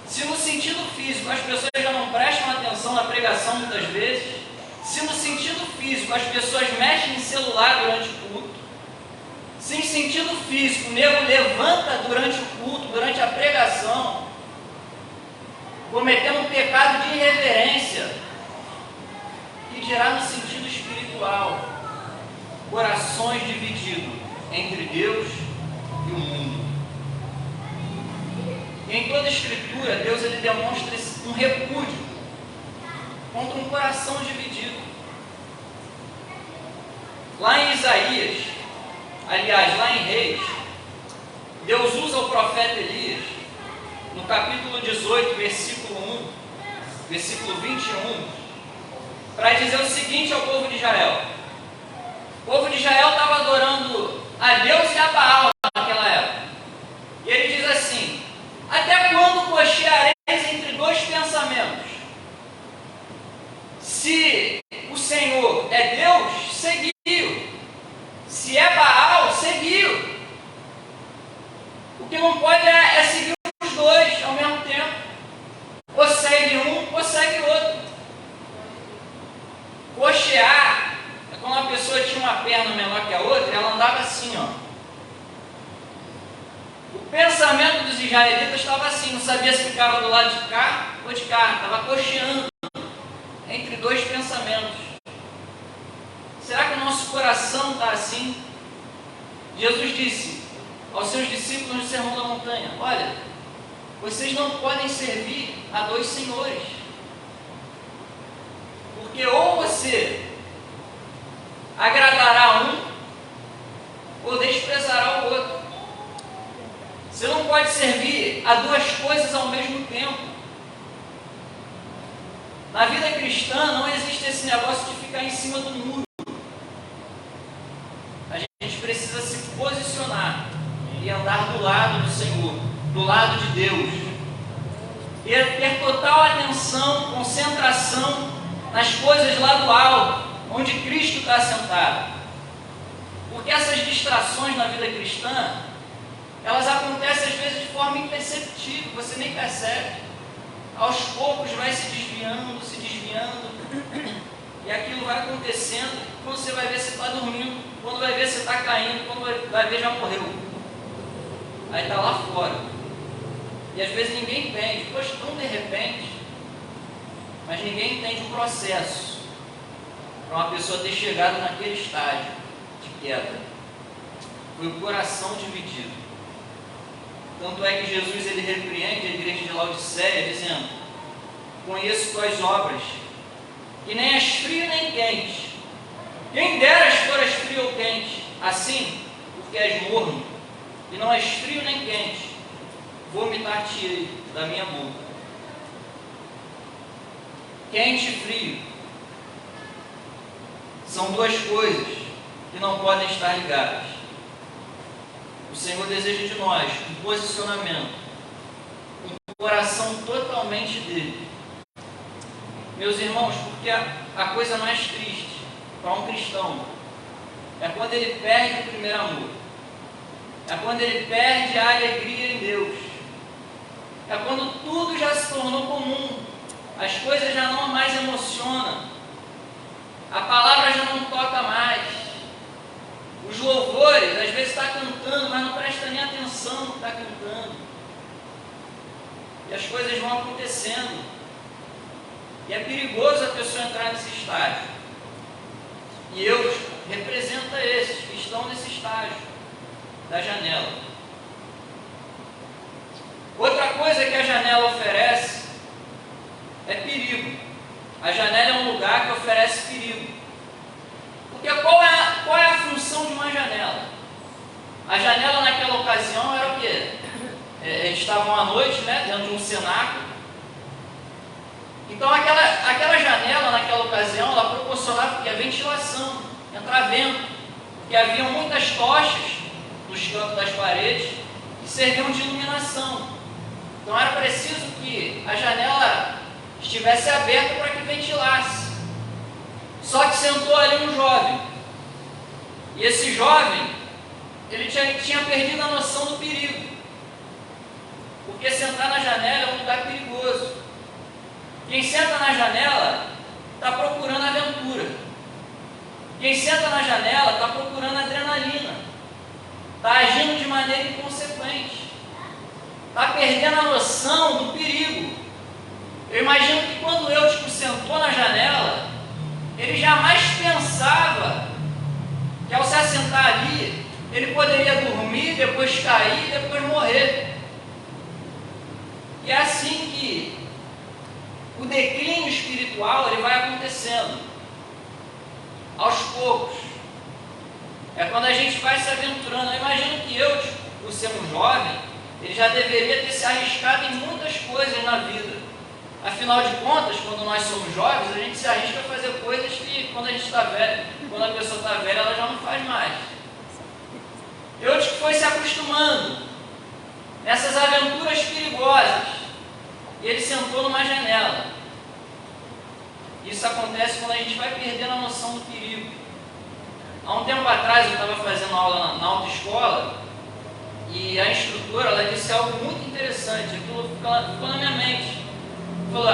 se no sentido físico as pessoas já não prestam atenção na pregação muitas vezes, se no sentido físico as pessoas mexem em celular durante o culto, se em sentido físico o nego levanta durante o culto, durante a pregação, cometendo um pecado de irreverência, que dirá no sentido espiritual, corações divididos entre Deus e o mundo. E em toda a Escritura, Deus ele demonstra um repúdio contra um coração dividido. Lá em Isaías, aliás, lá em Reis, Deus usa o profeta Elias, no capítulo 18, versículo 1, versículo 21, para dizer o seguinte ao povo de Israel. O povo de Israel estava adorando a Deus e a Baal naquela época. E ele diz assim: até quando cocheareis entre dois pensamentos? Se o Senhor é Deus, seguiu. Se é Baal, seguiu. O que não pode é seguir os dois ao mesmo tempo. Ou segue um, ou segue outro. Cochear é quando uma pessoa tinha uma perna menor que a outra e ela andava assim, ó. O pensamento dos israelitas estava assim, não sabia se ficava do lado de cá ou de cá, estava cocheando entre dois pensamentos. Será que o nosso coração está assim? Jesus disse aos seus discípulos no Sermão da Montanha: olha, vocês não podem servir a dois senhores, porque ou você agradará um ou desprezará o outro. Você não pode servir a duas coisas ao mesmo tempo. Na vida cristã não existe esse negócio de ficar em cima do muro. A gente precisa se posicionar e andar do lado do Senhor, do lado de Deus. E ter total atenção, concentração nas coisas lá do alto, onde Cristo está sentado. Porque essas distrações na vida cristã, elas acontecem às vezes de forma imperceptível, você nem percebe. Aos poucos vai se desviando, e aquilo vai acontecendo. Quando você vai ver, você está dormindo, quando vai ver, você está caindo, quando vai ver, já morreu. Aí está lá fora. E às vezes ninguém entende, poxa, tão de repente, mas ninguém entende o processo para uma pessoa ter chegado naquele estágio de queda. Foi o coração dividido. Tanto é que Jesus ele repreende a igreja de Laodiceia, dizendo: conheço tuas obras, que nem és frio nem quente. Quem deras foras frio ou quente, assim, porque és morno, e não és frio nem quente, vomitar-te-ei da minha boca. Quente e frio são duas coisas que não podem estar ligadas. O Senhor deseja de nós um posicionamento, um coração totalmente dele. Meus irmãos, porque a coisa mais triste para um cristão é quando ele perde o primeiro amor. É quando ele perde a alegria em Deus. É quando tudo já se tornou comum. As coisas já não mais emocionam. A palavra já não toca mais. Os louvores, às vezes está cantando, mas não presta nem atenção no que está cantando. E as coisas vão acontecendo. E é perigoso a pessoa entrar nesse estágio. E eu represento esses que estão nesse estágio da janela. Outra coisa que a janela oferece é perigo. A janela é um lugar que oferece perigo. Porque qual é a função de uma janela? A janela naquela ocasião era o quê? Eles estavam à noite, né, dentro de um cenáculo. Então aquela janela naquela ocasião, ela proporcionava a ventilação, entrar vento, porque havia muitas tochas nos cantos das paredes que serviam de iluminação. Então era preciso que a janela estivesse aberta para que ventilasse. Só que sentou ali um jovem. E esse jovem, ele tinha perdido a noção do perigo. Porque sentar na janela é um lugar perigoso. Quem senta na janela está procurando aventura. Quem senta na janela está procurando adrenalina. Está agindo de maneira inconsequente. Está perdendo a noção do perigo. Eu imagino que quando o Eutico sentou na janela, ele jamais pensava que ao se assentar ali, ele poderia dormir, depois cair, depois morrer. E é assim que o declínio espiritual ele vai acontecendo aos poucos. É quando a gente vai se aventurando. Eu imagino que eu, por ser um jovem, ele já deveria ter se arriscado em muitas coisas na vida. Afinal de contas, quando nós somos jovens, a gente se arrisca a fazer coisas que quando a gente está velho, quando a pessoa está velha, ela já não faz mais. Eu foi se acostumando nessas aventuras perigosas. E ele sentou numa janela. Isso acontece quando a gente vai perdendo a noção do perigo. Há um tempo atrás eu estava fazendo aula na autoescola e a instrutora ela disse algo muito interessante. Aquilo ficou na minha mente. Falou,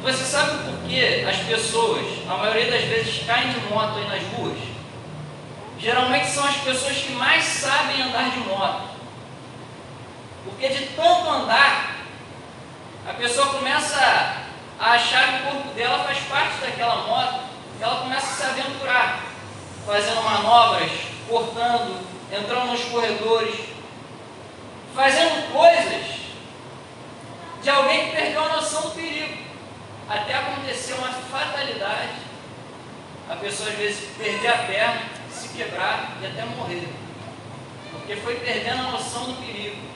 você sabe por que as pessoas, a maioria das vezes, caem de moto aí nas ruas? Geralmente são as pessoas que mais sabem andar de moto. Porque de tanto andar, a pessoa começa a achar que o corpo dela faz parte daquela moto, e ela começa a se aventurar, fazendo manobras, cortando, entrando nos corredores, fazendo coisas de alguém que perdeu a noção do perigo, até acontecer uma fatalidade, a pessoa às vezes perder a perna, se quebrar e até morrer, porque foi perdendo a noção do perigo.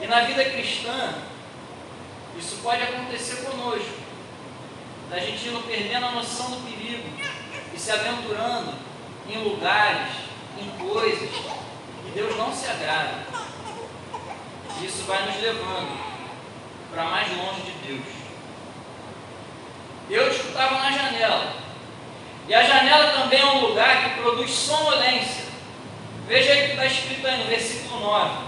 E na vida cristã, isso pode acontecer conosco, da gente indo perdendo a noção do perigo e se aventurando em lugares, em coisas que Deus não se agrada. Isso vai nos levando para mais longe de Deus. Eu estava na janela. E a janela também é um lugar que produz sonolência. Veja aí o que está escrito aí no versículo 9.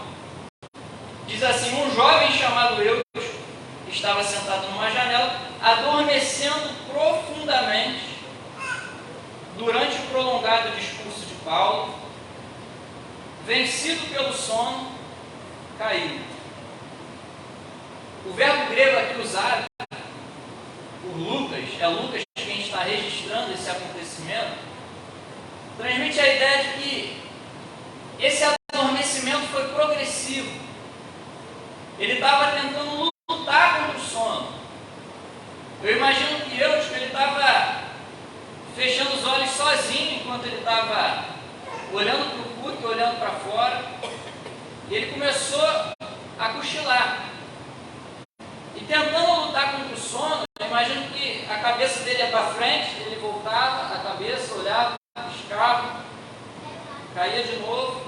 Diz assim, um jovem chamado Eutico estava sentado numa janela, adormecendo profundamente durante o prolongado discurso de Paulo, vencido pelo sono, caiu. O verbo grego aqui usado por Lucas, é Lucas quem está registrando esse acontecimento, transmite a ideia de que esse adormecimento foi progressivo. Ele estava tentando lutar contra o sono. Eu imagino que ele estava fechando os olhos sozinho enquanto ele estava olhando para o culto, olhando para fora. E ele começou a cochilar. E tentando lutar contra o sono, eu imagino que a cabeça dele ia para frente, ele voltava a cabeça, olhava, piscava, caía de novo,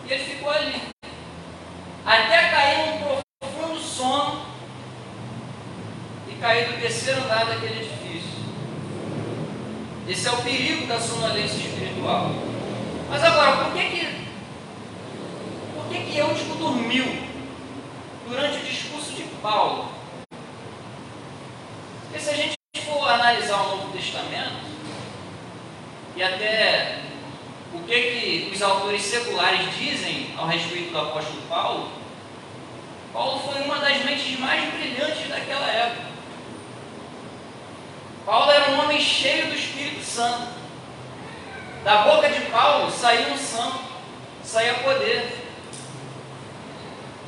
e ele ficou ali. Até cair num profundo sono e cair do terceiro andar daquele edifício. Esse é o perigo da sonolência espiritual. Mas agora, por que Eutico dormiu durante o discurso de Paulo? Porque se a gente for analisar o Novo Testamento, e até o que os autores seculares dizem ao respeito do apóstolo Paulo, Paulo foi uma das mentes mais brilhantes daquela época. Paulo era um homem cheio do Espírito Santo. Da boca de Paulo saía unção, saía poder.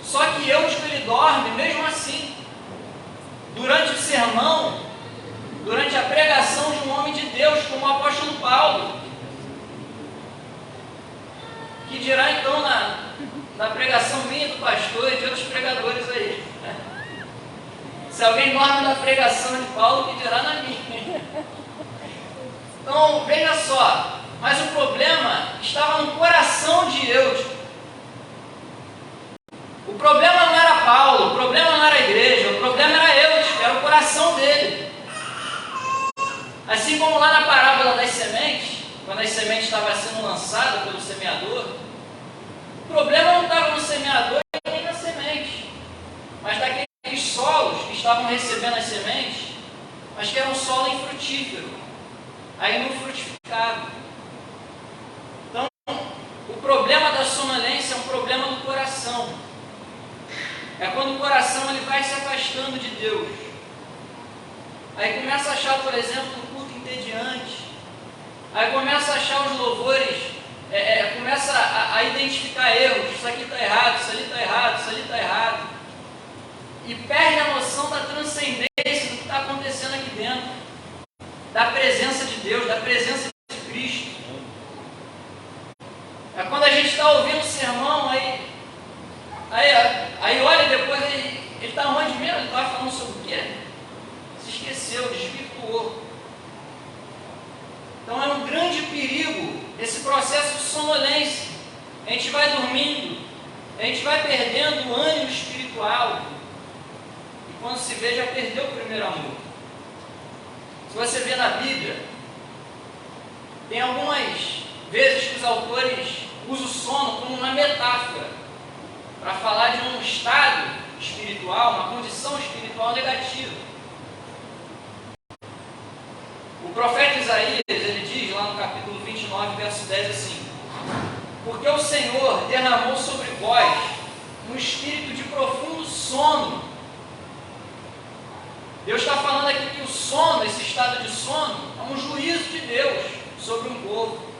Só que Eutico ele dorme mesmo assim. Durante o sermão, durante a pregação de um homem de Deus como o apóstolo Paulo, que dirá então na pregação minha do pastor e de outros pregadores aí. Se alguém dorme na pregação de Paulo, que dirá na minha. Então, veja só, mas o problema estava no coração de Eutico. O problema não era Paulo, o problema não era a igreja, o problema era Eutico, era o coração dele. Assim como lá na parábola das sementes, quando as sementes estavam sendo lançadas pelo semeador, o problema não estava no semeador nem na semente, mas daqueles solos que estavam recebendo as sementes, mas que era um solo infrutífero, aí não frutificado. Então, o problema da sonolência é um problema do coração. É quando o coração ele vai se afastando de Deus. Aí começa a achar, por exemplo, o culto entediante. Aí começa a achar os louvores, começa a identificar erros. Isso aqui está errado, isso ali está errado, isso ali está errado. E perde a noção da transcendência do que está acontecendo aqui dentro. Da presença de Deus, da presença de Cristo. É quando a gente está ouvindo o sermão, aí olha depois, ele está onde mesmo? Ele estava falando sobre o quê? Se esqueceu, desvirtuou. Então é um grande perigo esse processo de sonolência. A gente vai dormindo, a gente vai perdendo o ânimo espiritual. E quando se vê, já perdeu o primeiro amor. Se você vê na Bíblia, tem algumas vezes que os autores usam o sono como uma metáfora para falar de um estado espiritual, uma condição espiritual negativa. O profeta Isaías, ele diz lá no capítulo 29, verso 10 assim: porque o Senhor derramou sobre vós um espírito de profundo sono. Deus está falando aqui que o sono, esse estado de sono, é um juízo de Deus sobre um povo.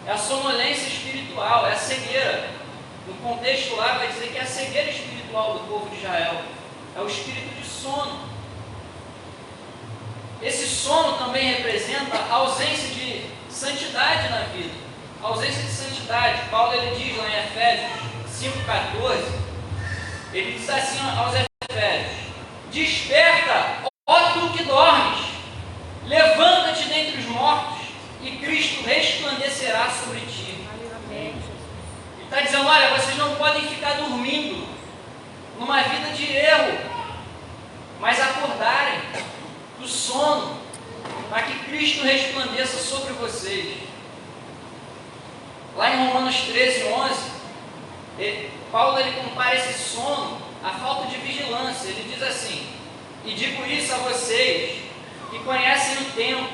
É a sonolência espiritual, é a cegueira. No contexto lá vai dizer que é a cegueira espiritual do povo de Israel. É o espírito de sono. Esse sono também representa a ausência de santidade na vida. A ausência de santidade. Paulo ele diz lá em Efésios 5,14, ele diz assim aos Efésios: desperta, ó tu que dormes, levanta-te dentre os mortos, e Cristo resplandecerá sobre ti. Ele está dizendo, olha, vocês não podem ficar dormindo numa vida de erro, mas acordarem do sono, para que Cristo resplandeça sobre vocês. Lá em Romanos 13:11, Paulo ele compara esse sono à falta de vigilância. Ele diz assim: e digo isso a vocês que conhecem o tempo,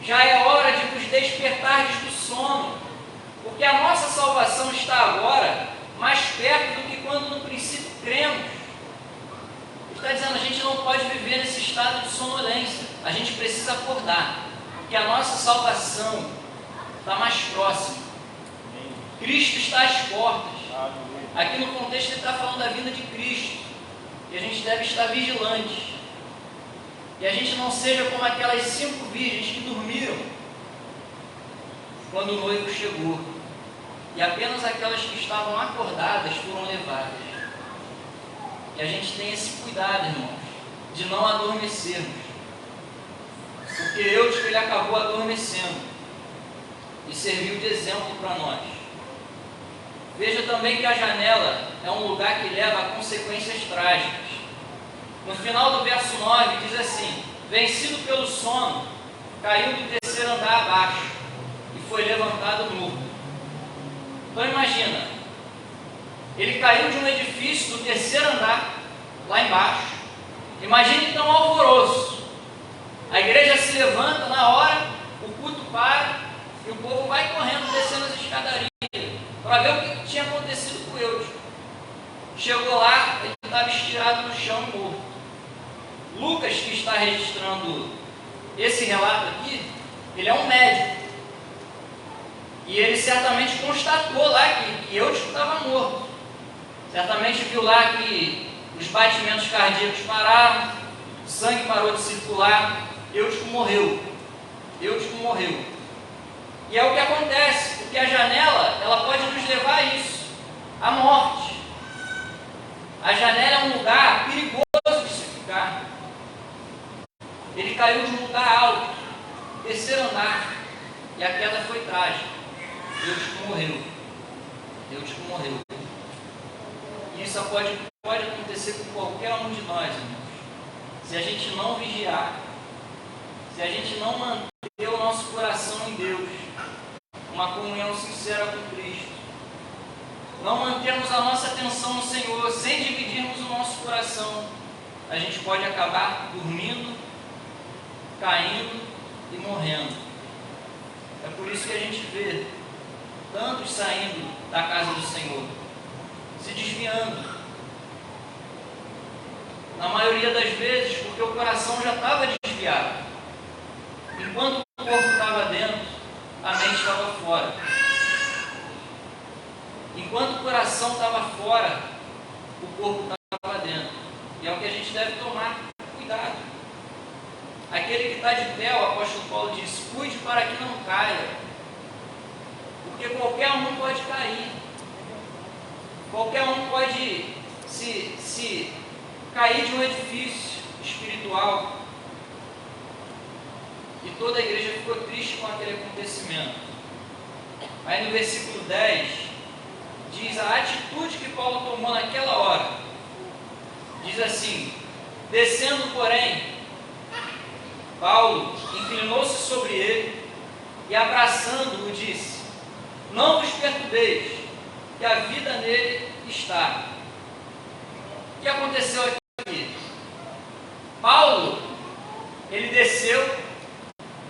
já é hora de vos despertardes do sono, porque a nossa salvação está agora mais perto do que quando no princípio cremos. Ele está dizendo, a gente não pode viver nesse estado de sonolência, a gente precisa acordar, porque a nossa salvação está mais próxima. Cristo está às portas. Aqui no contexto ele está falando da vinda de Cristo, e a gente deve estar vigilante, e a gente não seja como aquelas 5 virgens que dormiram quando o noivo chegou, e apenas aquelas que estavam acordadas foram levadas. E a gente tem esse cuidado, irmãos, de não adormecermos, porque Eutico ele acabou adormecendo e serviu de exemplo para nós. Veja também que a janela é um lugar que leva a consequências trágicas. No final do verso 9 diz assim: vencido pelo sono, caiu do terceiro andar abaixo e foi levantado morto. Então imagina, ele caiu de um edifício do terceiro andar, lá embaixo. Imagina então o alvoroço. A igreja se levanta na hora, o culto para e o povo vai correndo, descendo as escadarias para ver o que tinha acontecido com o Eutico. Chegou lá, ele estava estirado no chão, morto. Lucas, que está registrando esse relato aqui, ele é um médico. E ele certamente constatou lá que Eutico estava morto. Certamente viu lá que os batimentos cardíacos pararam, o sangue parou de circular, Eutico morreu. Eutico morreu. E é o que acontece, porque a janela, ela pode nos levar a isso, à morte. A janela é um lugar perigoso de se ficar. Ele caiu de um lugar alto, terceiro andar, e a queda foi trágica. Eutico morreu. Eutico morreu. E isso pode acontecer com qualquer um de nós, irmãos. Se a gente não vigiar, se a gente não manter o nosso coração em Deus, uma comunhão sincera com Cristo, não mantermos a nossa atenção no Senhor, sem dividirmos o nosso coração, a gente pode acabar dormindo, caindo e morrendo. É por isso que a gente vê tantos saindo da casa do Senhor, se desviando. Na maioria das vezes, porque o coração já estava desviado. Enquanto o corpo estava dentro, a mente estava fora. Enquanto o coração estava fora, o corpo estava dentro. E é o que a gente deve tomar cuidado. Aquele que está de pé, o apóstolo Paulo diz, cuide para que não caia. Porque qualquer um pode cair. Qualquer um pode se cair de um edifício espiritual. E toda a igreja ficou triste com aquele acontecimento. Aí no versículo 10, diz a atitude que Paulo tomou naquela hora. Diz assim, descendo, porém, Paulo inclinou-se sobre ele e abraçando-o disse, não vos perturbeis, que a vida nele está. O que aconteceu aqui? Paulo, ele desceu,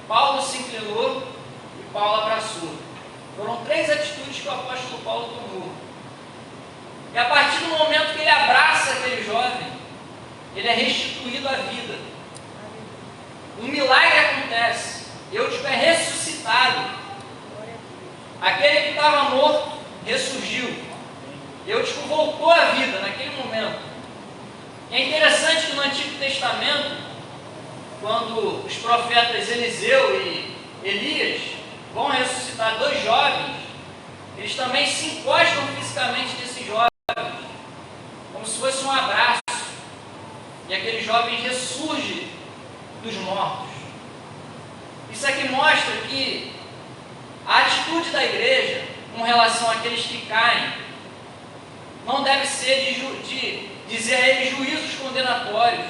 Paulo se inclinou e Paulo abraçou. Foram 3 atitudes que o apóstolo Paulo tomou. E a partir do momento que ele abraça aquele jovem, ele é restituído à vida. Um milagre acontece. Eutico é ressuscitado. Aquele que estava morto ressurgiu. Eutico voltou à vida naquele momento. E é interessante que no Antigo Testamento, quando os profetas Eliseu e Elias vão ressuscitar 2 jovens, eles também se encostam fisicamente nesses jovens, como se fosse um abraço. E aquele jovem ressurge dos mortos. Isso aqui mostra que a atitude da igreja com relação àqueles que caem não deve ser de dizer a eles juízos condenatórios.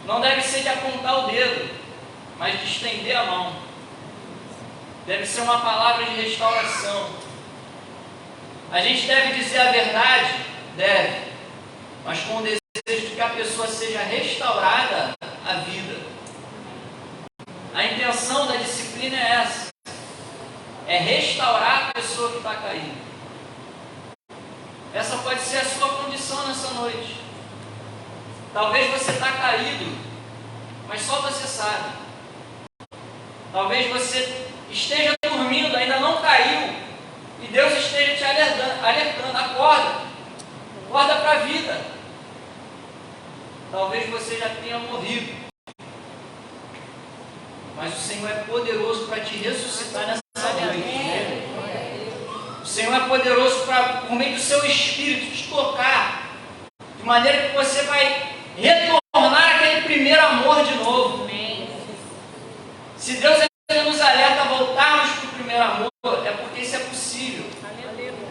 Não deve ser de apontar o dedo, mas de estender a mão. Deve ser uma palavra de restauração. A gente deve dizer a verdade? Deve. Mas com o desejo de que a pessoa seja restaurada à vida. A intenção da disciplina é essa. É restaurar a pessoa que está caída. Essa pode ser a sua condição nessa noite. Talvez você está caído, mas só você sabe. Talvez você esteja dormindo, ainda não caiu, e Deus esteja te alertando. Acorda. Acorda para a vida. Talvez você já tenha morrido, mas o Senhor é poderoso para te ressuscitar nessa noite. O Senhor é poderoso para, por meio do seu Espírito, te tocar, de maneira que você vai retornar aquele primeiro amor de novo. Se Deus nos alerta a voltarmos para o primeiro amor, é porque isso é possível.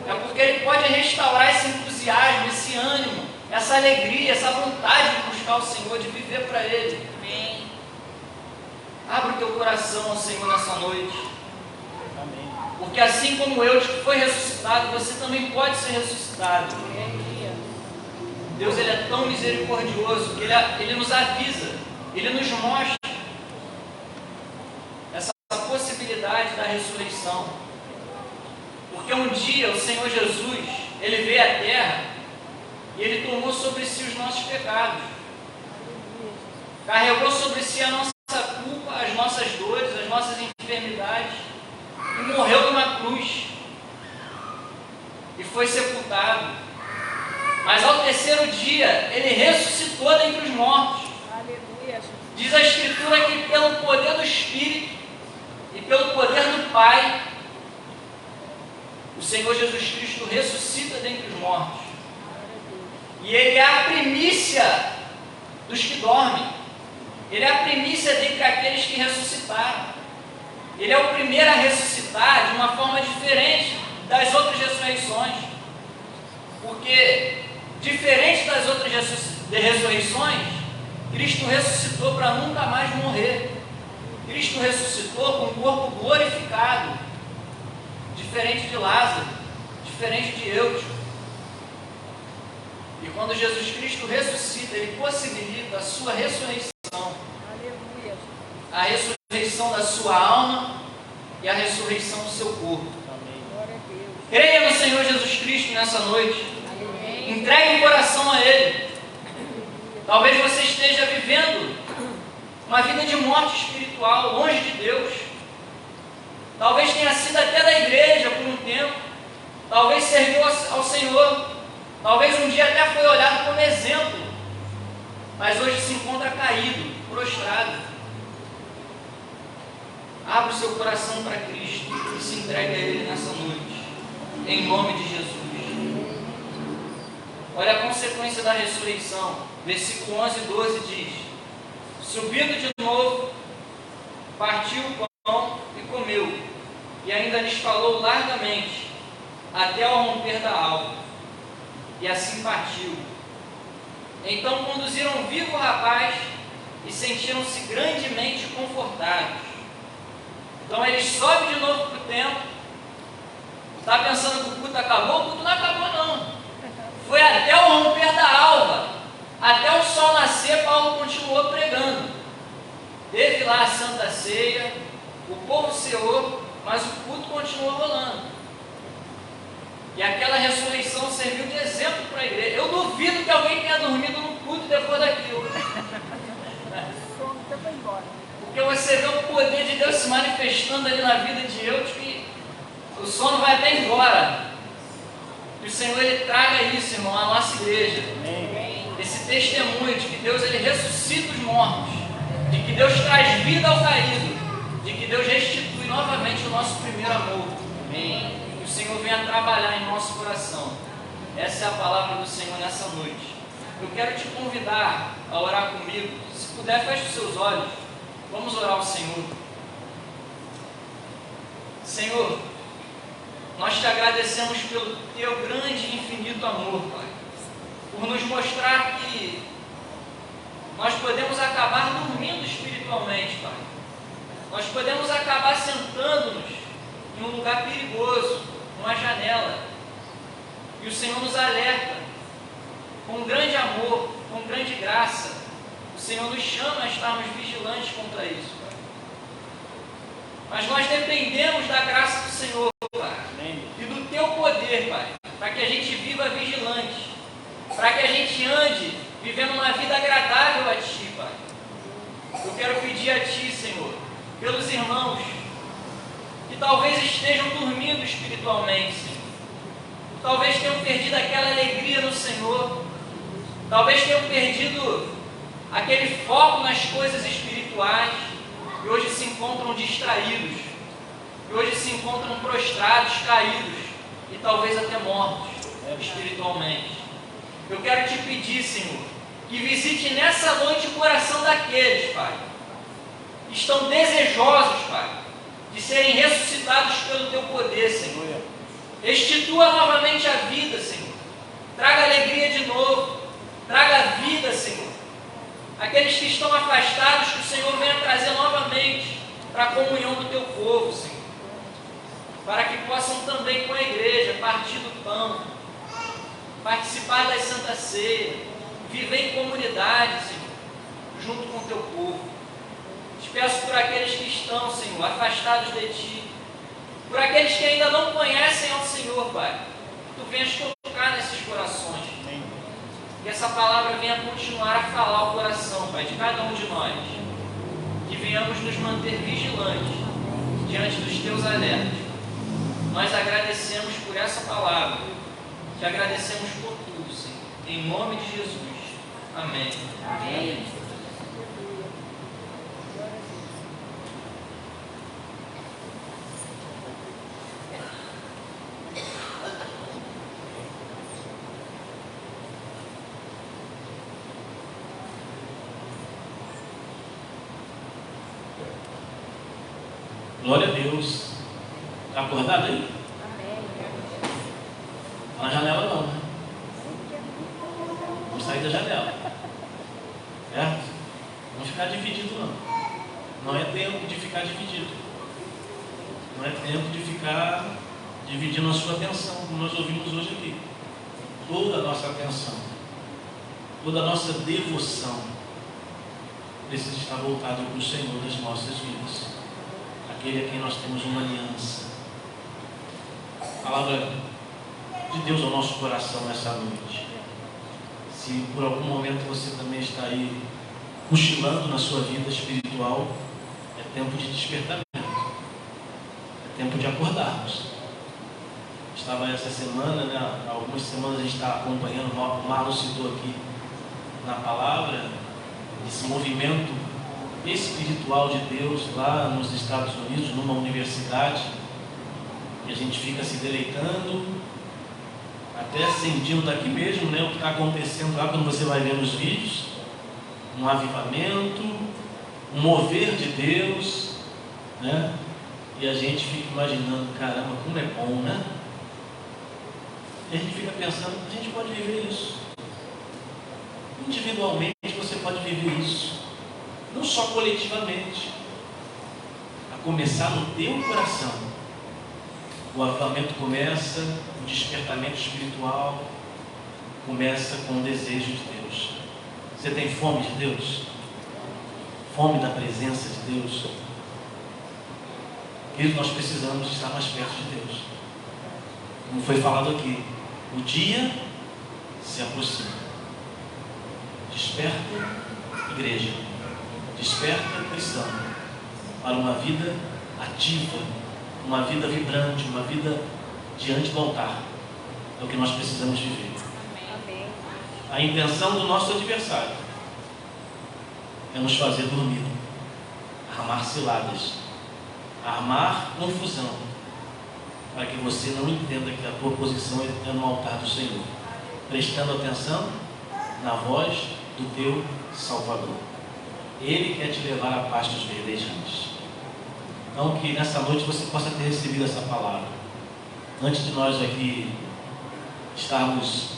É porque Ele pode restaurar esse entusiasmo, esse ânimo, essa alegria, essa vontade de buscar o Senhor, de viver para Ele. Abra o teu coração ao Senhor nessa noite. Porque assim como eu que foi ressuscitado, você também pode ser ressuscitado. Deus, Ele é tão misericordioso que Ele nos avisa, Ele nos mostra essa possibilidade da ressurreição. Porque um dia o Senhor Jesus, Ele veio à terra e Ele tomou sobre si os nossos pecados. Carregou sobre si a nossa culpa, as nossas dores, as nossas enfermidades. E morreu numa cruz. E foi sepultado. Mas ao terceiro dia, Ele ressuscitou dentre os mortos. Diz a Escritura que pelo poder do Espírito e pelo poder do Pai, o Senhor Jesus Cristo ressuscita dentre os mortos. E Ele é a primícia dos que dormem. Ele é a primícia dentre aqueles que ressuscitaram. Ele é o primeiro a ressuscitar de uma forma diferente das outras ressurreições. Porque, diferente das outras ressurreições, Cristo ressuscitou para nunca mais morrer. Cristo ressuscitou com um corpo glorificado. Diferente de Lázaro, diferente de Eutico. E quando Jesus Cristo ressuscita, Ele possibilita a sua ressurreição. A ressurreição da sua alma e a ressurreição do seu corpo. Creia no Senhor Jesus Cristo nessa noite. Entregue o coração a Ele. Talvez você esteja vivendo uma vida de morte espiritual, longe de Deus. Talvez tenha sido até da igreja por um tempo. Talvez serviu ao Senhor. Talvez um dia até foi olhado como exemplo. Mas hoje se encontra caído, prostrado. Abra o seu coração para Cristo e se entregue a Ele nessa noite. Em nome de Jesus. Olha a consequência da ressurreição. Versículo 11 e 12 diz: subindo de novo, partiu o pão e comeu, e ainda lhes falou largamente, até ao romper da alva. E assim partiu. Então conduziram vivo o rapaz e sentiram-se grandemente confortados. Então eles sobem de novo para o templo. Está pensando que o culto acabou? O culto não acabou não. Foi até o romper da alva. Até o sol nascer, Paulo continuou pregando. Teve lá a Santa Ceia, o povo ceou, mas o culto continuou rolando. E aquela ressurreição serviu de exemplo para a igreja. Eu duvido que alguém tenha dormido no culto depois daquilo. Porque você vê o poder de Deus se manifestando ali na vida de Eutico e o sono vai até embora. Que o Senhor Ele traga isso, irmão, à nossa igreja. Esse testemunho de que Deus Ele ressuscita os mortos, de que Deus traz vida ao caído, de que Deus restitui novamente o nosso primeiro amor. Que o Senhor venha trabalhar em nosso coração. Essa é a palavra do Senhor nessa noite. Eu quero te convidar a orar comigo. Se puder, feche os seus olhos. Vamos orar ao Senhor. Senhor, nós te agradecemos pelo teu grande e infinito amor, Pai. Por nos mostrar que nós podemos acabar dormindo espiritualmente, Pai. Nós podemos acabar sentando-nos em um lugar perigoso, numa janela. E o Senhor nos alerta, com grande amor, com grande graça. O Senhor nos chama a estarmos vigilantes contra isso, Pai. Mas nós dependemos da graça do Senhor, Pai. E do teu poder, Pai. Para que a gente viva vigilante. Para que a gente ande vivendo uma vida agradável a Ti, Pai. Eu quero pedir a Ti, Senhor, pelos irmãos que talvez estejam dormindo espiritualmente, Senhor. Talvez tenham perdido aquela alegria no Senhor. Talvez tenham perdido aquele foco nas coisas espirituais. E hoje se encontram distraídos. E hoje se encontram prostrados, caídos. E talvez até mortos espiritualmente. Eu quero te pedir, Senhor, que visite nessa noite o coração daqueles, Pai, que estão desejosos, Pai, de serem ressuscitados pelo Teu poder, Senhor. Restitua novamente a vida, Senhor. Traga alegria de novo. Traga vida, Senhor. Aqueles que estão afastados, que o Senhor venha trazer novamente. para a comunhão do teu povo, Senhor. Para que possam também com a igreja partir do pão, participar das Santas Ceias, viver em comunidade, Senhor, junto com o teu povo. Te peço por aqueles que estão, Senhor, afastados de Ti, por aqueles que ainda não conhecem ao Senhor, Pai, que Tu venhas tocar nesses corações. Que essa palavra venha continuar a falar ao coração, Pai, de cada um de nós. Que venhamos nos manter vigilantes diante dos Teus alertas. Nós agradecemos por essa palavra. Te agradecemos por tudo, Senhor. Em nome de Jesus. Amém. Amém. Glória a Deus. Está acordado aí? Está na janela não, né? Vamos sair da janela. Certo? Não ficar dividido não. Não é tempo de ficar dividido. Não é tempo de ficar dividindo a sua atenção, como nós ouvimos hoje aqui. Toda a nossa atenção, toda a nossa devoção precisa estar voltada para o Senhor das nossas vidas. Aquele a quem nós temos uma aliança. A palavra de Deus ao nosso coração nessa noite. Se por algum momento você também está aí cochilando na sua vida espiritual, é tempo de despertamento. É tempo de acordarmos. Estava essa semana, né, algumas semanas a gente está acompanhando, o Marlon citou aqui na palavra, esse movimento espiritual de Deus lá nos Estados Unidos, numa universidade, e a gente fica se deleitando, até sentindo daqui mesmo, né, o que está acontecendo lá quando você vai ver nos vídeos, um avivamento, um mover de Deus, né, e a gente fica imaginando, caramba, como é bom, né? E a gente fica pensando, a gente pode viver isso. Individualmente você pode viver isso. Não só coletivamente, a começar no teu coração. O avivamento começa, o despertamento espiritual começa com o desejo de Deus. Você tem fome de Deus? Fome da presença de Deus? Querido, nós precisamos estar mais perto de Deus. Como foi falado aqui, o dia se aproxima. Desperta, igreja. Desperta, cristão, para uma vida ativa, uma vida vibrante, uma vida diante do altar. É o que nós precisamos viver. A intenção do nosso adversário é nos fazer dormir, armar ciladas, armar confusão, para que você não entenda que a tua posição é no altar do Senhor, prestando atenção na voz do teu Salvador. Ele quer te levar a pastos verdejantes. Então, que nessa noite você possa ter recebido essa palavra. Antes de nós aqui estarmos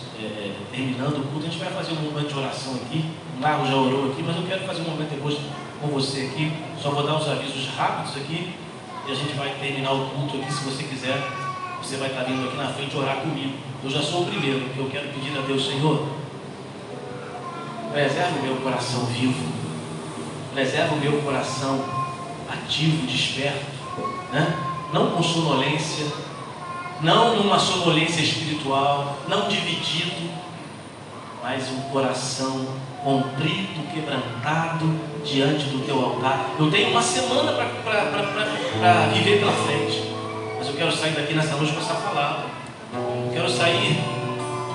terminando o culto, a gente vai fazer um momento de oração aqui. O Marlon já orou aqui, mas eu quero fazer um momento depois com você aqui. Só vou dar uns avisos rápidos aqui e a gente vai terminar o culto aqui. Se você quiser, você vai estar vindo aqui na frente orar comigo. Eu já sou o primeiro, porque eu quero pedir a Deus, Senhor, preserva o meu coração vivo. Preserva o meu coração ativo, desperto, né? Não com sonolência, não numa sonolência espiritual, não dividido, mas um coração contrito, quebrantado diante do teu altar. Eu tenho uma semana para viver pela frente, mas eu quero sair daqui nessa noite com essa palavra. Eu quero sair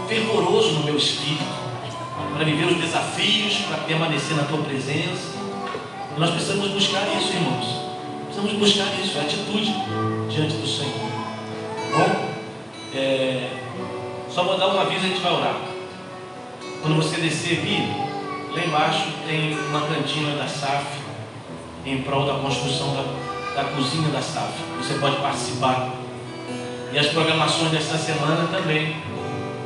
fervoroso no meu espírito, para viver os desafios, para permanecer na tua presença. Nós precisamos buscar isso, irmãos. Precisamos buscar isso, a atitude diante do Senhor. Bom, só vou dar um aviso e a gente vai orar. Quando você descer aqui, lá embaixo tem uma cantina da SAF em prol da construção da cozinha da SAF. Você pode participar. E as programações dessa semana também.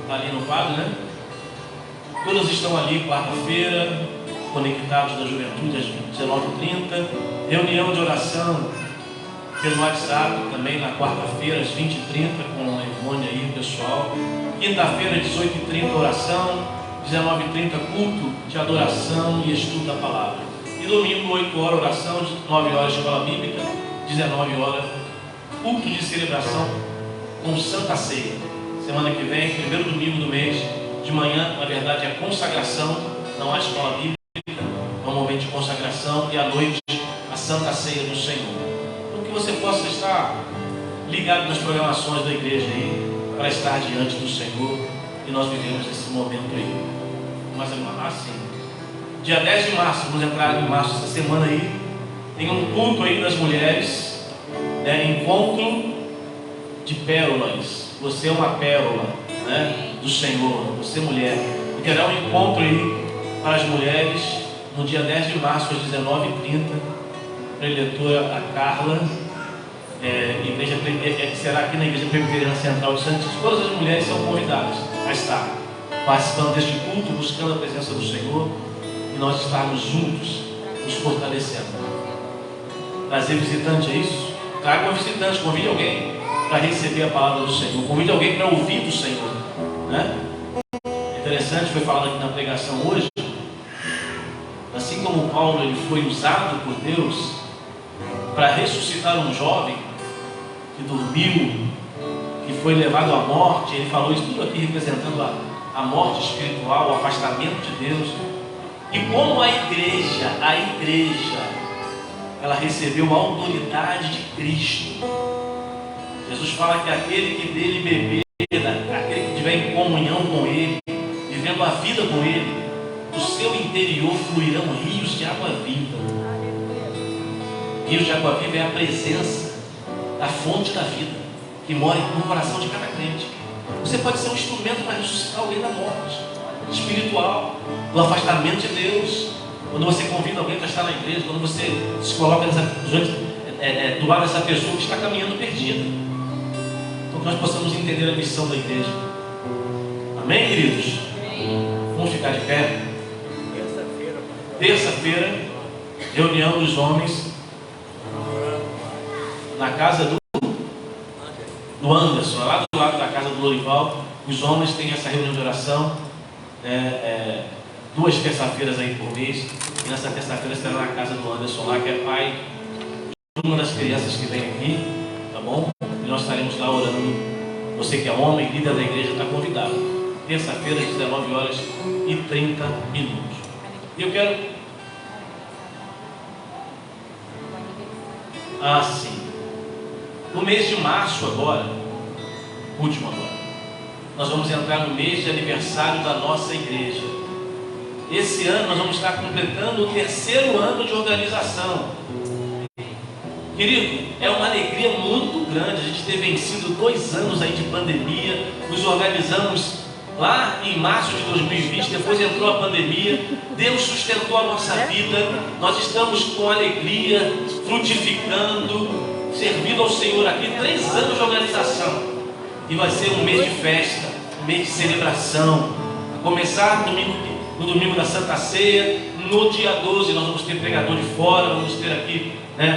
Está ali no quadro, né? Todas estão ali, quarta-feira, conectados da juventude às 19h30. Reunião de oração pelo WhatsApp, também na quarta-feira, às 20h30, com a Ivone aí, o pessoal. Quinta-feira, 18h30, oração. 19h30, culto de adoração e estudo da palavra. E domingo, 8 horas, oração. 9 horas, escola bíblica. 19 horas, culto de celebração com Santa Ceia. Semana que vem, primeiro domingo do mês, de manhã, na verdade, é consagração. Não há escola bíblica, é um momento de consagração. E à noite, a Santa Ceia do Senhor. Para que você possa estar ligado nas programações da igreja aí, para estar diante do Senhor. E nós vivemos esse momento aí. Mas assim, dia 10 de março, vamos entrar em março essa semana aí. Tem um culto aí das mulheres, encontro de pérolas. Você é uma pérola, né, do Senhor, você mulher. E terá um encontro aí para as mulheres no dia 10 de março, às 19h30. Preletora a Carla. Igreja, será aqui na Igreja Presbiteriana Central de Santos. Todas as mulheres são convidadas a estar participando deste culto, buscando a presença do Senhor, e nós estarmos juntos, nos fortalecendo. Trazer visitante, é isso? Traga um visitante, convide alguém para receber a palavra do Senhor, convide alguém para ouvir do Senhor, né? Interessante, foi falado aqui na pregação hoje, assim como Paulo ele foi usado por Deus para ressuscitar um jovem que dormiu, que foi levado à morte. Ele falou isso tudo aqui representando a morte espiritual, o afastamento de Deus. E como a igreja, ela recebeu a autoridade de Cristo. Jesus fala que aquele que dele beber, aquele que estiver em comunhão com Ele, vivendo a vida com Ele, do seu interior fluirão rios de água viva. Rios de água viva é a presença da fonte da vida que mora no coração de cada crente. Você pode ser um instrumento para ressuscitar alguém da morte espiritual, do afastamento de Deus. Quando você convida alguém para estar na igreja, quando você se coloca do lado dessa pessoa que está caminhando perdida. Então que nós possamos entender a missão da igreja. Amém, queridos? Vamos ficar de pé. Terça-feira, reunião dos homens na casa do Anderson, lá do lado da casa do Lorival. Os homens têm essa reunião de oração 2 terça-feiras aí por mês. E nessa terça-feira será na casa do Anderson lá, que é pai de uma das crianças que vem aqui, tá bom? E nós estaremos lá orando. Você que é homem, líder da igreja, está convidado. Terça-feira, às 19h30. E eu quero... sim. No mês de março agora, último agora, nós vamos entrar no mês de aniversário da nossa igreja. Esse ano nós vamos estar completando o 3º ano de organização. Querido, é uma alegria muito grande a gente ter vencido 2 anos aí de pandemia. Nos organizamos lá em março de 2020, depois entrou a pandemia. Deus sustentou a nossa vida. Nós estamos com alegria, frutificando, servindo ao Senhor aqui. 3 anos de organização. E vai ser um mês de festa, um mês de celebração. A começar no domingo da Santa Ceia. No dia 12 nós vamos ter pregador de fora, vamos ter aqui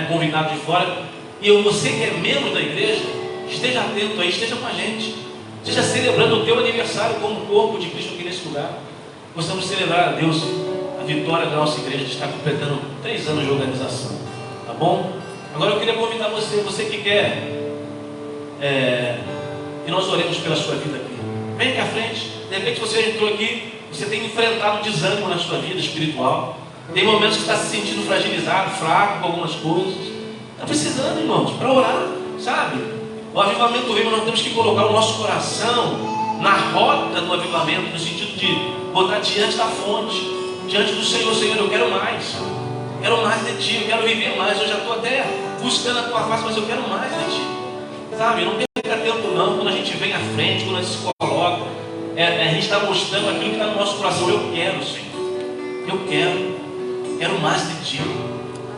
convidado de fora. E você que é membro da igreja, esteja atento aí, esteja com a gente. Esteja celebrando o teu aniversário como corpo de Cristo aqui nesse lugar. Possamos celebrar a Deus a vitória da nossa igreja de estar completando 3 anos de organização. Tá bom? Agora eu queria convidar você que quer que nós oremos pela sua vida aqui. Vem aqui à frente. De repente você entrou aqui, você tem enfrentado desânimo na sua vida espiritual. Tem momentos que está se sentindo fragilizado, fraco com algumas coisas. Está precisando, irmãos, para orar, sabe? O avivamento vem, mas nós temos que colocar o nosso coração na rota do avivamento, no sentido de botar diante da fonte, diante do Senhor. Senhor, eu quero mais de Ti, eu quero viver mais. Eu já estou até buscando a Tua face, mas eu quero mais de Ti, sabe? Não perca tempo não, quando a gente vem à frente, quando a gente se coloca, a gente está mostrando aquilo que está no nosso coração. Eu quero, Senhor, eu quero mais de Ti.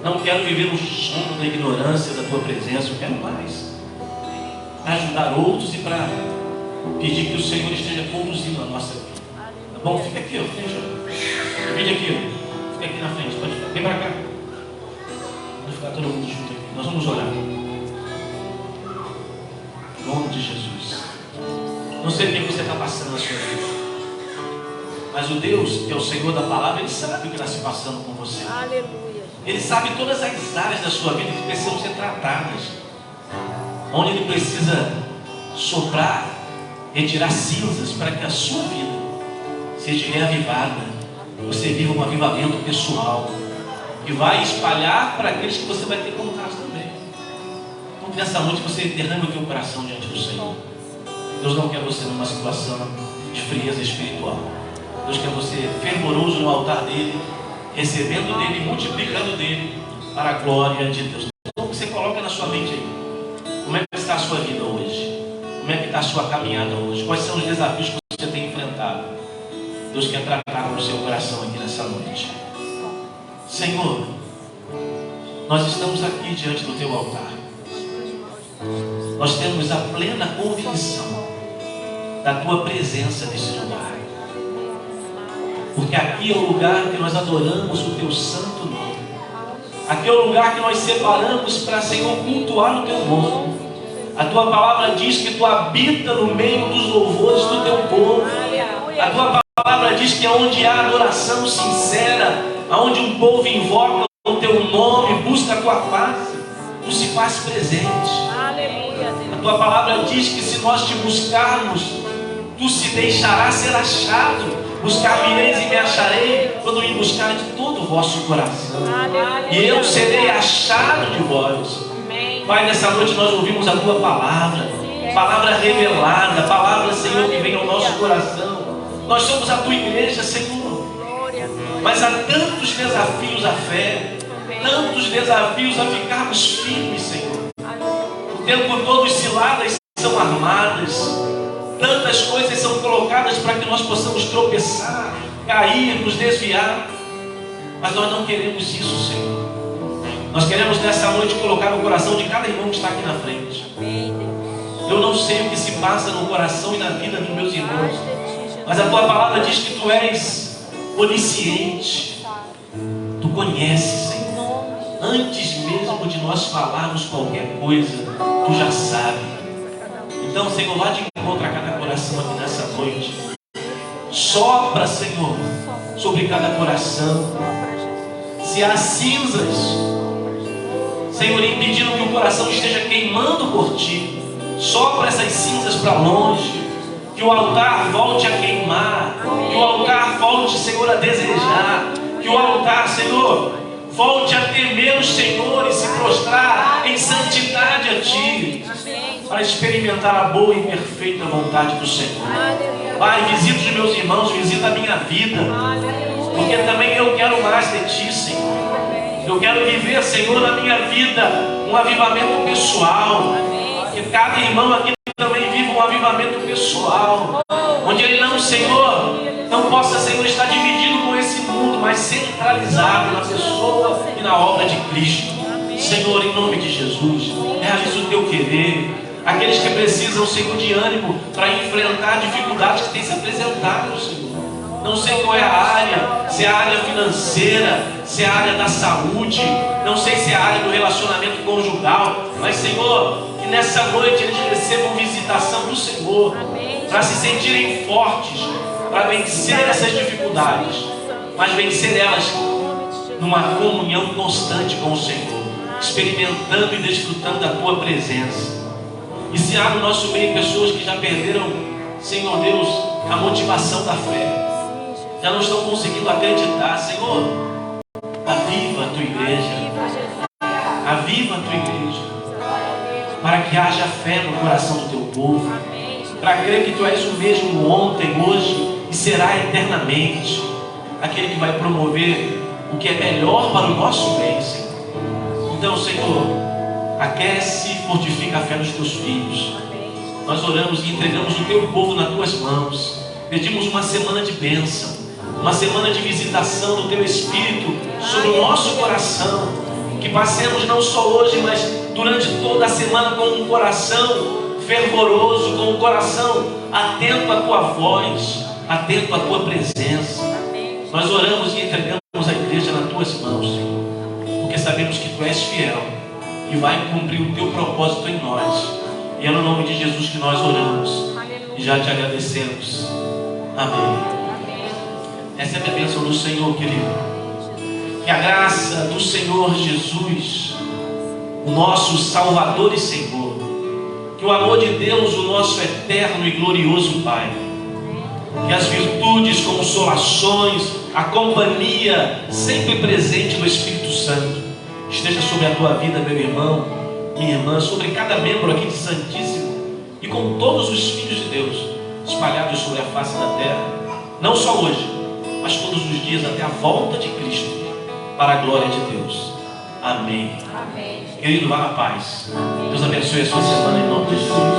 Não quero viver no sono da ignorância da Tua presença. Eu quero mais, para ajudar outros e para pedir que o Senhor esteja conduzindo a nossa vida. Tá bom? Fica aqui, ó. Fica aqui, ó. Fica aqui na frente. Pode ficar. Vem para cá. ficar todo mundo junto aqui. Nós vamos orar. Em nome de Jesus. Não sei o que você está passando na sua vida, mas o Deus, que é o Senhor da palavra, Ele sabe o que está se passando com você. Aleluia. Ele sabe todas as áreas da sua vida que precisam ser tratadas, onde Ele precisa soprar, retirar cinzas para que a sua vida seja reavivada. Você viva um avivamento pessoal que vai espalhar para aqueles que você vai ter contato também. Então, nessa noite você derrama o teu coração diante do Senhor. Deus não quer você numa situação de frieza espiritual. Deus quer você fervoroso no altar dele, recebendo dele, multiplicando dele para a glória de Deus. Então você coloca na sua mente aí, como é que está a sua vida hoje? Como é que está a sua caminhada hoje? Quais são os desafios que você tem enfrentado? Deus quer tratar com o seu coração aqui nessa noite. Senhor, nós estamos aqui diante do teu altar. Nós temos a plena convicção da tua presença nesse lugar. Porque aqui é o lugar que nós adoramos o teu santo nome. Aqui é o lugar que nós separamos para, Senhor, cultuar o teu nome. A tua palavra diz que tu habita no meio dos louvores do teu povo. A tua palavra diz que é onde há adoração sincera, onde um povo invoca o teu nome, busca a tua face, tu se faz presente. A tua palavra diz que se nós te buscarmos, tu se deixarás ser achado. Buscar-me-eis e me acharei quando me buscar de todo o vosso coração. E eu serei achado de vós. Pai, nessa noite nós ouvimos a tua palavra, palavra revelada, palavra, Senhor, que vem ao nosso coração. Nós somos a tua igreja, Senhor. Mas há tantos desafios à fé, tantos desafios a ficarmos firmes, Senhor. O tempo todo as ciladas são armadas, tantas coisas são colocadas para que nós possamos tropeçar, cair, nos desviar. Mas nós não queremos isso, Senhor. Nós queremos nessa noite colocar no coração de cada irmão que está aqui na frente. Eu não sei o que se passa no coração e na vida dos meus irmãos, mas a tua palavra diz que tu és onisciente. Tu conheces, Senhor. Antes mesmo de nós falarmos qualquer coisa, tu já sabes. Então, Senhor, vá de encontro a cada coração aqui nessa noite. Sopra, Senhor, sobre cada coração. Se há cinzas, Senhor, impedindo que o coração esteja queimando por ti, sopra essas cinzas para longe. Que o altar volte a queimar. Que o altar volte, Senhor, a desejar. Que o altar, Senhor, volte a temer o Senhor e se prostrar em santidade a ti, para experimentar a boa e perfeita vontade do Senhor. Pai, visita os meus irmãos, visita a minha vida, porque também eu quero mais de ti, Senhor. Eu quero viver, Senhor, na minha vida um avivamento pessoal. Que cada irmão aqui também viva um avivamento pessoal, onde ele não, Senhor, não possa, Senhor, estar dividido com esse mundo, mas centralizado na pessoa e na obra de Cristo. Senhor, em nome de Jesus, realiza o teu querer. Aqueles que precisam, Senhor, de ânimo para enfrentar dificuldades que têm se apresentado, Senhor. Não sei qual é a área, se é a área financeira, se é a área da saúde, não sei se é a área do relacionamento conjugal, mas, Senhor, que nessa noite eles recebam visitação do Senhor, para se sentirem fortes, para vencer essas dificuldades, mas vencer elas numa comunhão constante com o Senhor, experimentando e desfrutando da tua presença. E se há no nosso meio pessoas que já perderam, Senhor Deus, a motivação da fé, já não estão conseguindo acreditar, Senhor, aviva a tua igreja, aviva a tua igreja, para que haja fé no coração do teu povo, para crer que tu és o mesmo ontem, hoje e será eternamente, aquele que vai promover o que é melhor para o nosso bem, Senhor. Então, Senhor, aquece e fortifica a fé dos teus filhos. Nós oramos e entregamos o teu povo nas tuas mãos. Pedimos uma semana de bênção, uma semana de visitação do teu Espírito sobre o nosso coração. Que passemos não só hoje, mas durante toda a semana com um coração fervoroso, com um coração atento à tua voz, atento à tua presença. Nós oramos e entregamos a igreja nas tuas mãos, Senhor, porque sabemos que Tu és fiel e vai cumprir o Teu propósito em nós. E é no nome de Jesus que nós oramos e já Te agradecemos. Amém. Recebe a bênção do Senhor, querido. Que a graça do Senhor Jesus, o nosso Salvador e Senhor, que o amor de Deus, o nosso eterno e glorioso Pai, que as virtudes, consolações, a companhia sempre presente do Espírito Santo esteja sobre a tua vida, meu irmão, minha irmã, sobre cada membro aqui de Santíssimo e com todos os filhos de Deus espalhados sobre a face da terra, não só hoje, mas todos os dias até a volta de Cristo, para a glória de Deus. Amém. Amém. Querido, vá na paz. Deus abençoe a sua semana em nome de Jesus.